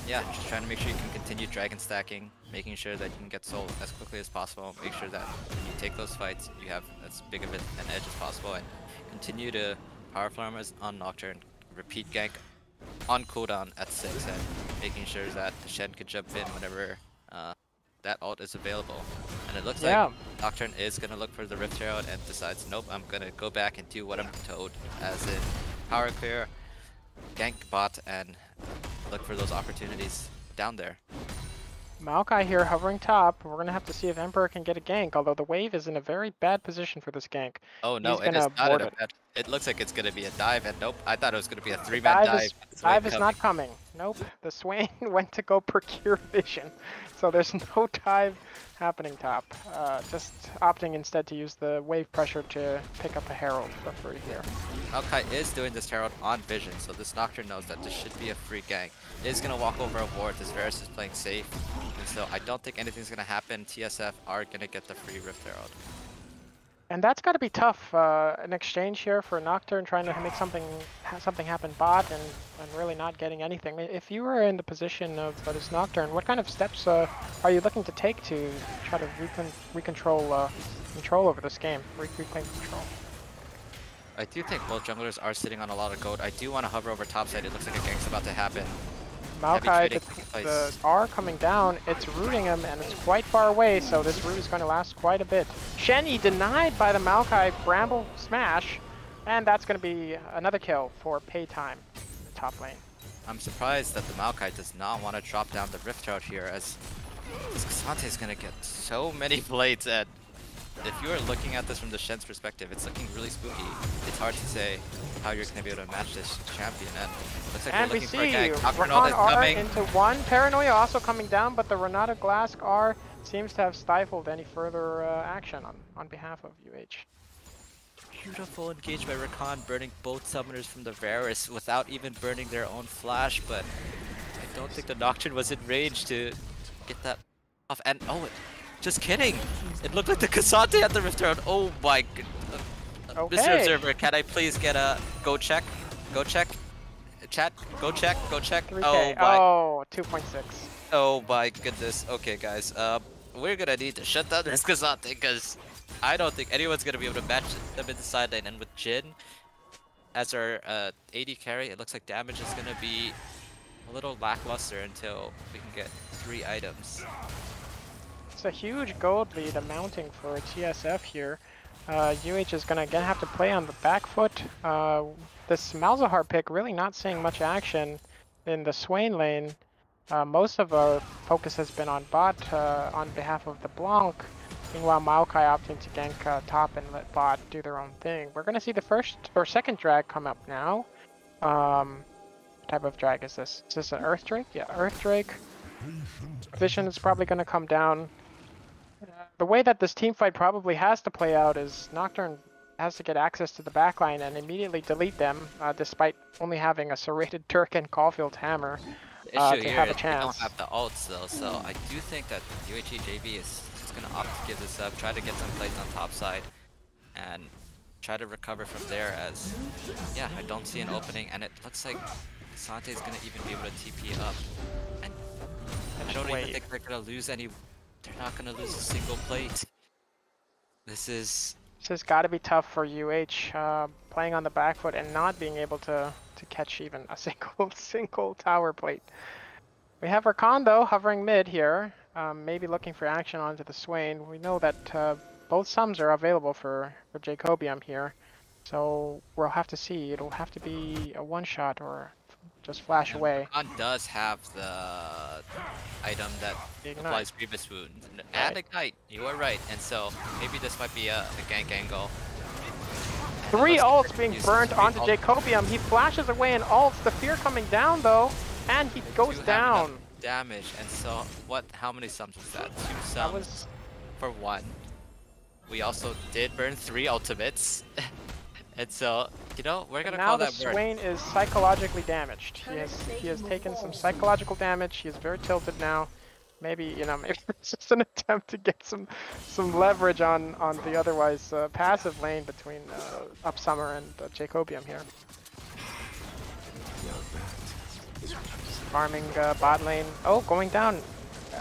yeah, just trying to make sure you can continue dragon stacking, making sure that you can get soul as quickly as possible. Make sure that when you take those fights, you have as big of an edge as possible, and continue to power farmers on Nocturne, repeat gank on cooldown at 6, and making sure that Shen can jump in whenever that ult is available. And it looks like Yeah. Nocturne is going to look for the Rift Herald and decides, nope, I'm going to go back and do what I'm told, as in power clear, gank bot, and look for those opportunities down there. Maokai here hovering top. We're going to have to see if Emperor can get a gank, although the wave is in a very bad position for this gank. Oh no, He's it going is to not in abort a it. bad... It looks like it's going to be a dive, and nope, I thought it was going to be a 3-man dive. Dive is not coming. Nope, the Swain went to go procure vision. So there's no dive happening top. Just opting instead to use the wave pressure to pick up a Herald for free here. Maokai is doing this Herald on vision, so this Nocturne knows that this should be a free gank. It is going to walk over a ward. This Varus is playing safe, and so I don't think anything's going to happen. TSF are going to get the free Rift Herald. And that's got to be tough. An exchange here for Nocturne trying to make something happen bot and really not getting anything. If you were in the position of this Nocturne, what kind of steps are you looking to take to try to control over this game, reclaim control? I do think both junglers are sitting on a lot of gold. I do want to hover over topside. It looks like a gank's about to happen. Maokai, the R coming down, it's rooting him, and it's quite far away, so this root is going to last quite a bit. Shenyi denied by the Maokai Bramble Smash, and that's going to be another kill for pay time in the top lane. I'm surprised that the Maokai does not want to drop down the Rift Herald here, as K'Sante is going to get so many blades, and if you are looking at this from the Shen's perspective, it's looking really spooky. It's hard to say how you're going to be able to match this champion, and looks like and we're we looking for a gank. Rakan R into one. Paranoia also coming down, but the Renata Glask R seems to have stifled any further action on behalf of UH. Beautiful engage by Rakan, burning both summoners from the Varus without even burning their own flash, but I don't think the Nocturne was in range to get that off. And oh, just kidding! It looked like the K'Sante had the Rift Herald. Oh my god. Okay. Mr. Observer, can I please get a go check? Go check? Chat, go check, go check. 3K. Oh my. Oh, 2.6. Oh my goodness. Okay, guys. We're gonna need to shut down this K'Sante because I don't think anyone's gonna be able to match them in the side lane. And with Jin as our AD carry, it looks like damage is gonna be a little lackluster until we can get 3 items. It's a huge gold lead amounting for TSF here. UH is gonna again have to play on the back foot. This Malzahar pick really not seeing much action in the Swain lane. Most of our focus has been on bot on behalf of the Blanc. Meanwhile, Maokai opting to gank top and let bot do their own thing. We're gonna see the first or second drag come up now. What type of drag is this? Is this an Earth Drake? Yeah, Earth Drake. Vision is probably gonna come down. The way that this team fight probably has to play out is Nocturne has to get access to the backline and immediately delete them, despite only having a serrated Turk and Caulfield's hammer The issue to here have a is they chance. don't have the ults though, so I do think that UHE JV is just gonna opt to give this up, try to get some plays on top side, and try to recover from there. As yeah, I don't see an opening, and it looks like K'Sante is gonna even be able to TP up, and I don't even think they're gonna lose any. They're not gonna lose a single plate. This has got to be tough for UH, playing on the back foot and not being able to catch even a single tower plate. We have Rakan though hovering mid here, maybe looking for action onto the Swain. We know that both sums are available for Jacobium here, so we'll have to see. It'll have to be a one shot or just flash away. Rakan does have the item that applies Grievous Wound and Ignite. You are right, and so maybe this might be a gank angle. 3 ults being burnt onto Jacobium. He flashes away and ults. The fear coming down though, and he goes down. Damage, and so what? How many sums was that? 2 sums for 1. We also did burn 3 ultimates. And so, you know, we're gonna call that burn. Now the Swain is psychologically damaged. He has taken some psychological damage. He is very tilted now. maybe, you know, maybe it's just an attempt to get some leverage on the otherwise passive lane between Upsummer and Jacobium here. Farming bot lane. Oh, going down.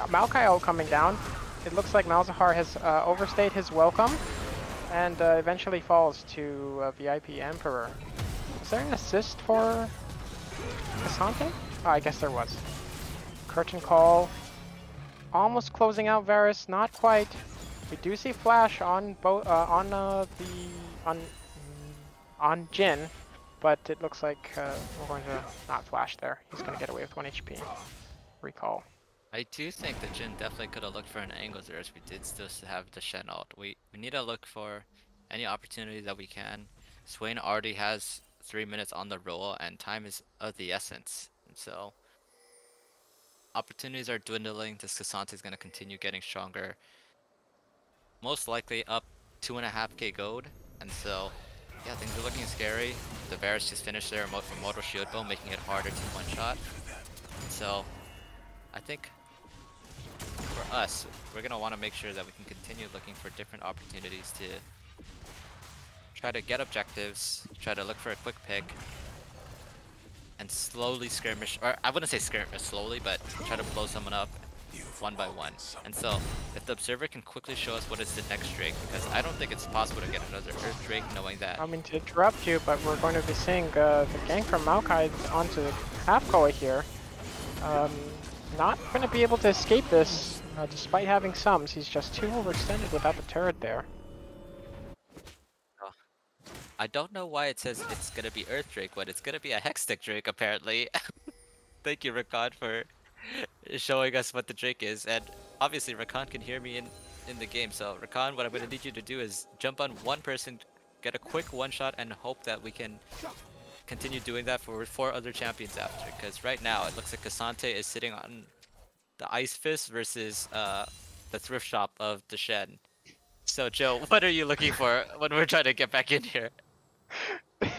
Maokai ult coming down. It looks like Malzahar has overstayed his welcome and eventually falls to VIP Emperor. Was there an assist for Cassante? Oh, I guess there was. Curtain call. Almost closing out Varus, not quite. We do see flash on both on Jhin, but it looks like we're going to not flash there. He's going to get away with 1 HP. Recall. I do think that Jhin definitely could have looked for an angle there, as we did still have the Shen ult. We need to look for any opportunity that we can. Swain already has 3 minutes on the roll, and time is of the essence. And so opportunities are dwindling. This Cassante is going to continue getting stronger. Most likely up 2.5k gold, and so yeah, things are looking scary. The Varus just finished their Mortal Shield Bow, making it harder to one-shot. So I think for us, we're going to want to make sure that we can continue looking for different opportunities to try to get objectives, try to look for a quick pick, and slowly skirmish, or I wouldn't say skirmish slowly, but try to blow someone up one by one. And so if the observer can quickly show us what is the next Drake, because I don't think it's possible to get another Earth Drake knowing that. I mean, to interrupt you, but we're going to be seeing the gank from Maokai onto Half-Koa here. Not going to be able to escape this, despite having sums. He's just too overextended without the turret there. I don't know why it says it's going to be Earth Drake, but it's going to be a Hextech Drake apparently. Thank you, Rakan, for showing us what the Drake is. And obviously Rakan can hear me in the game. So Rakan, what I'm going to need you to do is jump on one person, get a quick one shot, and hope that we can continue doing that for 4 other champions after. Because right now it looks like Cassante is sitting on the Ice Fist versus the thrift shop of the Shen. So Joe, what are you looking for when we're trying to get back in here?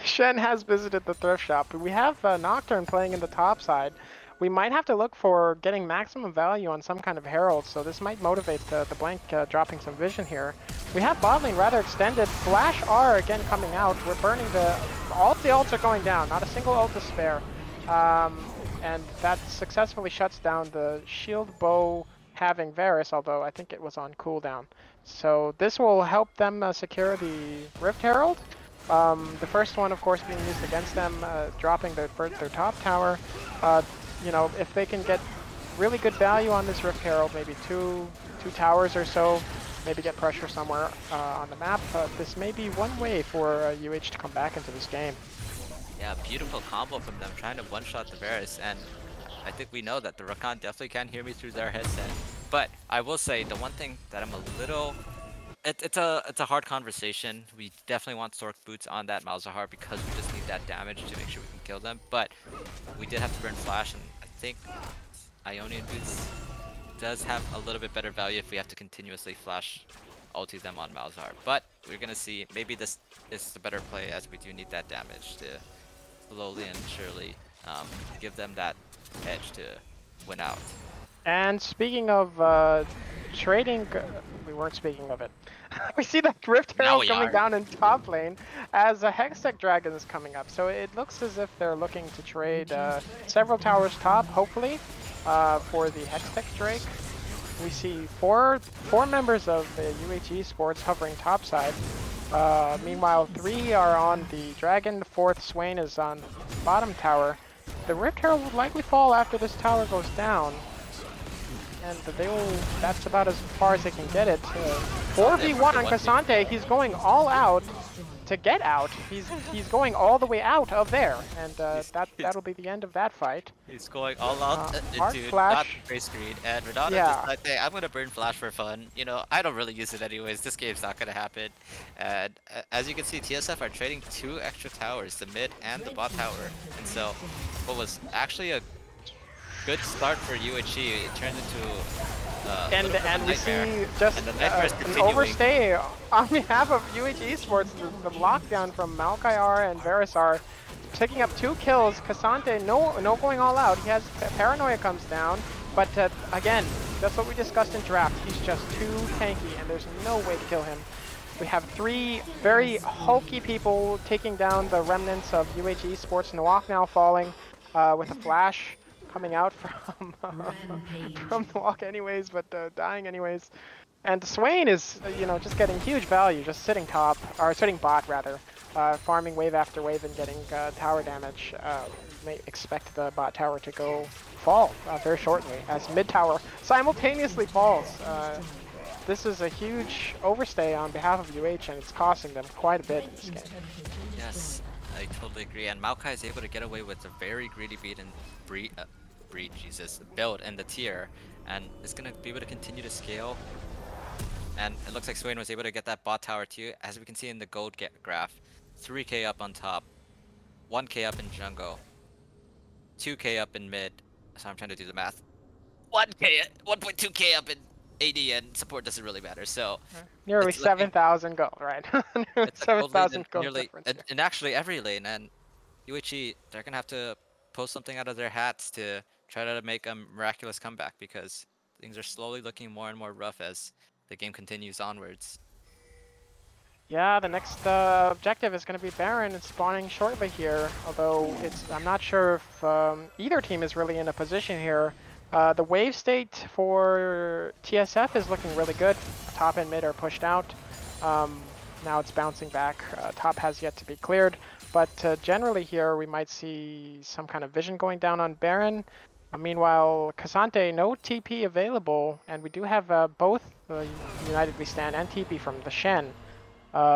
Shen has visited the thrift shop, but we have Nocturne playing in the top side. We might have to look for getting maximum value on some kind of Herald, so this might motivate the Blank dropping some vision here. We have bot lane rather extended. Flash R again coming out. We're burning all the ults are going down, not a single ult to spare. And that successfully shuts down the shield bow having Varus, although I think it was on cooldown. So this will help them secure the Rift Herald. The first one, of course, being used against them, dropping their top tower. You know, if they can get really good value on this Rift Herald, maybe two towers or so, maybe get pressure somewhere on the map, this may be one way for UH to come back into this game. Yeah, beautiful combo from them, trying to one-shot the Varus, and I think we know that the Rakan definitely can't hear me through their headset. But I will say, the one thing that I'm a little... It's a hard conversation. We definitely want Sork boots on that Malzahar because we just need that damage to make sure we can kill them. But we did have to burn flash, and I think Ionian boots does have a little bit better value if we have to continuously flash ulti them on Malzahar. But we're gonna see. Maybe this is the better play, as we do need that damage to slowly and surely give them that edge to win out. And speaking of trading, we weren't speaking of it. We see that Rift Herald coming down in top lane as a Hextech Dragon is coming up. So it looks as if they're looking to trade several towers top, hopefully, for the Hextech Drake. We see four members of the UH Esports hovering topside. Meanwhile, 3 are on the Dragon, the 4th Swain is on bottom tower. The Rift Herald will likely fall after this tower goes down. And that's about as far as they can get it. 4v1 on Cassante, he's going all out to get out. He's going all the way out of there, and that'll be the end of that fight. He's going all out into flash. not gray screen, and Renata decided, hey, I'm gonna burn flash for fun. You know, I don't really use it anyways. This game's not gonna happen. And as you can see, TSF are trading 2 extra towers, the mid and the bot tower. And so, what was actually a good start for UHE, it turned into and we see just an overstay on behalf of UH Esports. The lockdown from Maokai and Varus picking up 2 kills. Cassante no going all out. He has Paranoia comes down, but again That's what we discussed in draft. He's just too tanky, and there's no way to kill him. We have 3 very hulky people taking down the remnants of UH Esports. Nawak now falling with a flash coming out from from Nawak anyways, but dying anyways. And Swain is, you know, just getting huge value, just sitting top, or sitting bot rather, farming wave after wave and getting tower damage. You may expect the bot tower to fall very shortly as mid tower simultaneously falls. This is a huge overstay on behalf of UH, and it's costing them quite a bit in this game. Yes, I totally agree. And Maokai is able to get away with a very greedy beat and build in the tier, and is gonna be able to continue to scale. And it looks like Swain was able to get that bot tower too, as we can see in the gold graph. 3k up on top, 1k up in jungle, 2k up in mid. So I'm trying to do the math. 1.2k up in AD, and support doesn't really matter. So nearly 7,000 gold, right? It's 7,000 gold nearly, difference. and actually every lane, and UHE, they're gonna have to pull something out of their hats to try to make a miraculous comeback, because things are slowly looking more and more rough as the game continues onwards. Yeah, the next objective is going to be Baron and spawning shortly here, although I'm not sure if either team is really in a position here. The wave state for TSF is looking really good. Top and mid are pushed out. Now it's bouncing back. Top has yet to be cleared, but generally here we might see some kind of vision going down on Baron. Meanwhile, Cassante, no TP available, and we do have both United We Stand and TP from the Shen.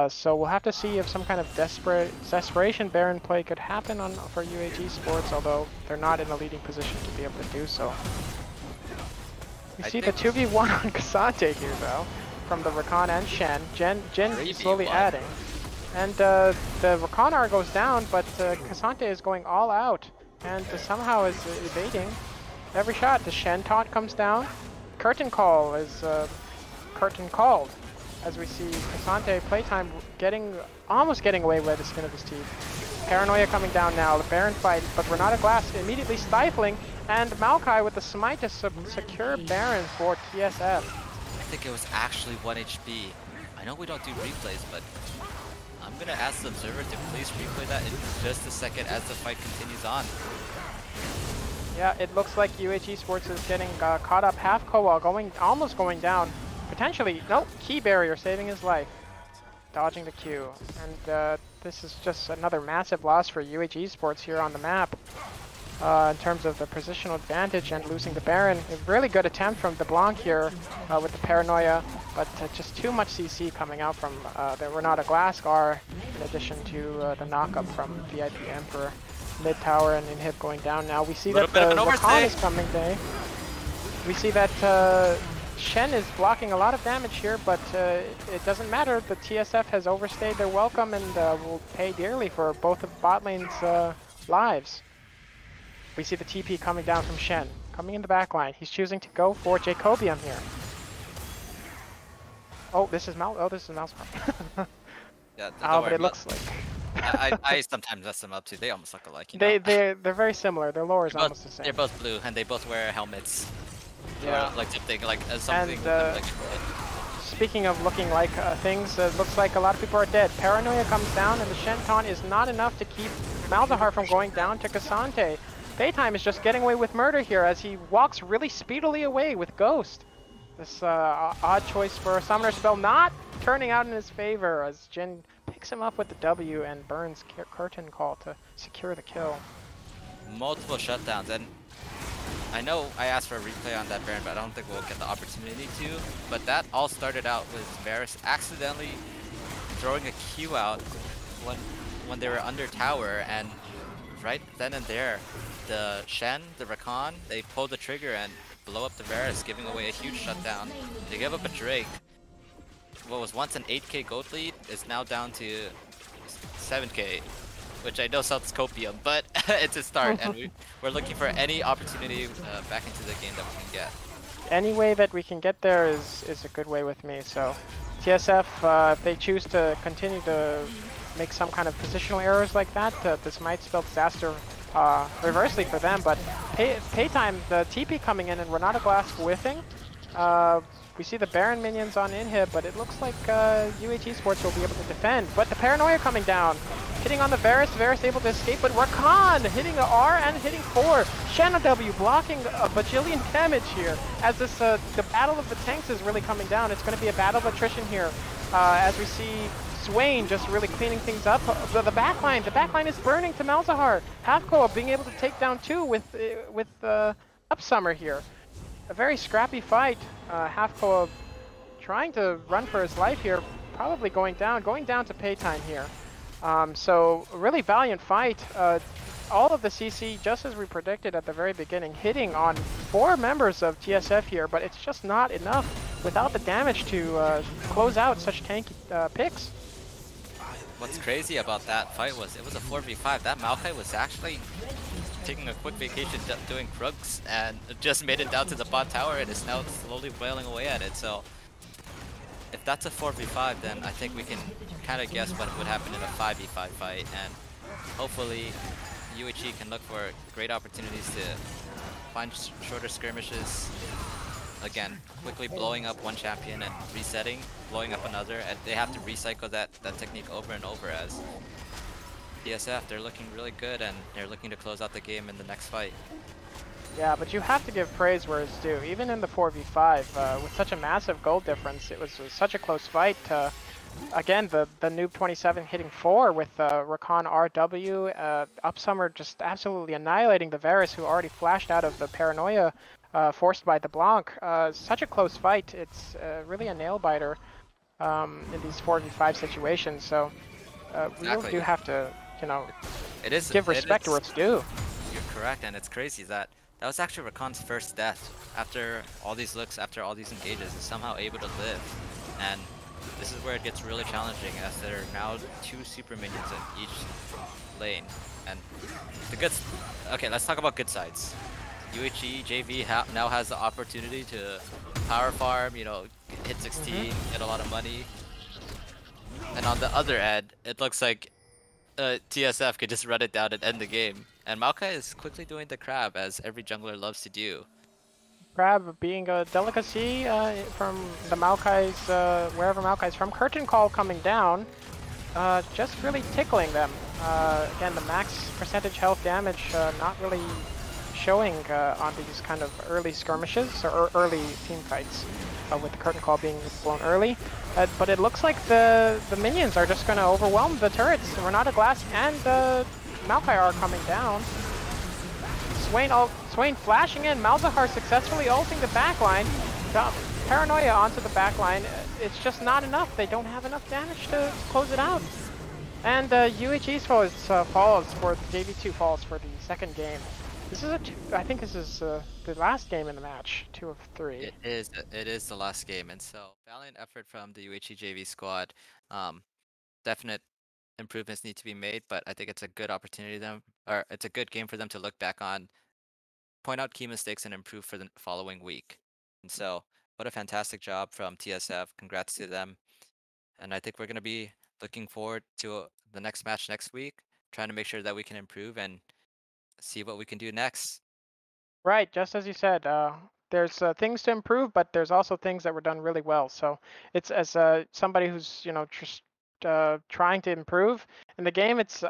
So we'll have to see if some kind of desperation Baron play could happen for UH Esports, although they're not in a leading position to be able to do so. We see the 2v1 on Cassante here, though, from the Rakan and Shen. Jen slowly adding. And the Rakan goes down, but Cassante is going all out, and somehow is evading every shot. The Shen taunt comes down. Curtain call is curtain called, as we see Cassante playtime almost getting away with the skin of his teeth. Paranoia coming down now, the Baron fight, but Renata Glass immediately stifling, and Maokai with the smite to secure Baron for TSF. I think it was actually 1 HP. I know we don't do replays, but I'm gonna ask the observer to please replay that in just a second as the fight continues on. Yeah, it looks like UH Esports is getting caught up half Koa, almost going down. Potentially, nope, key barrier saving his life. Dodging the Q. And this is just another massive loss for UH Esports here on the map. In terms of the positional advantage and losing the Baron. A really good attempt from DeBlanc here with the Paranoia, but just too much CC coming out from the Renata Glassgar, in addition to the knockup from VIP Emperor. Mid tower and inhib going down now. We see that the Rakan is coming there. We see that Shen is blocking a lot of damage here, but it doesn't matter. The TSF has overstayed their welcome and will pay dearly for both of bot lane's lives. We see the TP coming down from Shen, coming in the back line. He's choosing to go for Jacobium here. Oh, this is Malzahar. Yeah, but it looks like... I sometimes mess them up too. They almost look alike, you know? They're very similar. Their lore is almost the same. They're both blue, and they both wear helmets. Yeah. Or like something. And speaking of looking like things, it looks like a lot of people are dead. Paranoia comes down, and the Shen taunt is not enough to keep Malzahar from going down to Cassante. Playtime is just getting away with murder here as he walks really speedily away with Ghost. This odd choice for a summoner spell not turning out in his favor as Jin picks him up with the W and burns curtain call to secure the kill. Multiple shutdowns, and I know I asked for a replay on that Baron, but I don't think we'll get the opportunity to. But that all started out with Varus accidentally throwing a Q out when they were under tower, and right then and there, the Shen, the Rakan, they pulled the trigger and blow up the Varus, giving away a huge shutdown. They give up a Drake. What was once an 8k gold lead is now down to 7k, which I know sounds copium, but it's a start, and we're looking for any opportunity back into the game that we can get. Any way that we can get there is a good way with me. So TSF, if they choose to continue to make some kind of positional errors like that, this might spell disaster reversely for them. But paytime, the TP coming in and Renata Glass whiffing, We see the Baron minions on inhib, but it looks like UH Esports will be able to defend. But the Paranoia coming down, hitting on the Varus. Varus able to escape, but Rakan hitting the R and hitting 4. Shanna W blocking a bajillion damage here. As this the battle of the tanks is really coming down. It's going to be a battle of attrition here. As we see Swain just really cleaning things up. The backline is burning to Malzahar. Halfco being able to take down 2 with Upsummer here. A very scrappy fight. Halfco trying to run for his life here, probably going down to pay time here. So a really valiant fight. All of the CC, just as we predicted at the very beginning, hitting on 4 members of TSF here, but it's just not enough without the damage to close out such tanky picks. What's crazy about that fight was it was a 4v5. That Maokai was actually taking a quick vacation doing Krugs and just made it down to the bot tower and is now slowly wailing away at it. So if that's a 4v5, then I think we can kind of guess what would happen in a 5v5 fight, and hopefully UHE can look for great opportunities to find shorter skirmishes. Again, quickly blowing up one champion and resetting, blowing up another, and they have to recycle that technique over and over. As TSF, they're looking really good and they're looking to close out the game in the next fight. Yeah, but you have to give praise where it's due. Even in the 4v5, with such a massive goal difference, it was such a close fight. Again, the Noob 27 hitting 4 with Rakan RW, Upsummer just absolutely annihilating the Varus, who already flashed out of the Paranoia forced by the Blanc. Such a close fight. It's really a nail-biter in these 4v5 situations. So we really do have to, you know, give respect where it's due. You're correct, and it's crazy that that was actually Rakan's first death. After all these looks, after all these engages, is somehow able to live. And this is where it gets really challenging, as there are now 2 super minions in each lane. And the good... Okay, let's talk about good sides. UHE, JV now has the opportunity to power farm, you know, hit 16, get a lot of money. And on the other end, it looks like TSF could just run it down and end the game. And Maokai is quickly doing the crab, as every jungler loves to do. Crab being a delicacy from the Maokai's, wherever Maokai's from. Curtain Call coming down, just really tickling them. Again, the max percentage health damage not really showing on these kind of early skirmishes or early team fights, with the Curtain Call being blown early. But it looks like the minions are just going to overwhelm the turrets. Renata Glass and Maokai are coming down. Swain flashing in. Malzahar successfully ulting the backline. Paranoia onto the backline. It's just not enough. They don't have enough damage to close it out. And UHE falls for JV2 falls for the second game. This is I think this is the last game in the match, 2 of 3. It is the last game, and so valiant effort from the UHE JV squad. Definite improvements need to be made, but I think it's a good opportunity or it's a good game for them to look back on, point out key mistakes, and improve for the following week. And so, what a fantastic job from TSF. Congrats to them. And I think we're going to be looking forward to the next match next week, trying to make sure that we can improve and see what we can do next. Right, just as you said, there's things to improve, but there's also things that were done really well. So it's as somebody who's just trying to improve in the game. It's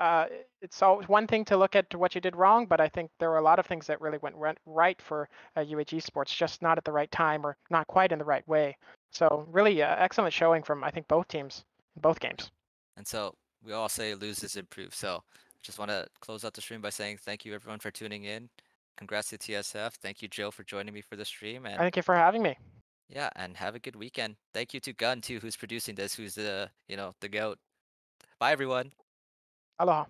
always one thing to look at what you did wrong, but I think there were a lot of things that really went right for UHE Sports, just not at the right time or not quite in the right way. So really excellent showing from I think both teams in both games. And so we all say lose is improve. So just want to close out the stream by saying thank you everyone for tuning in. Congrats to TSF. Thank you, Joe, for joining me for the stream. And Thank you for having me. yeah, and have a good weekend. Thank you to Gun too, who's producing this, who's the the GOAT. Bye everyone. Aloha.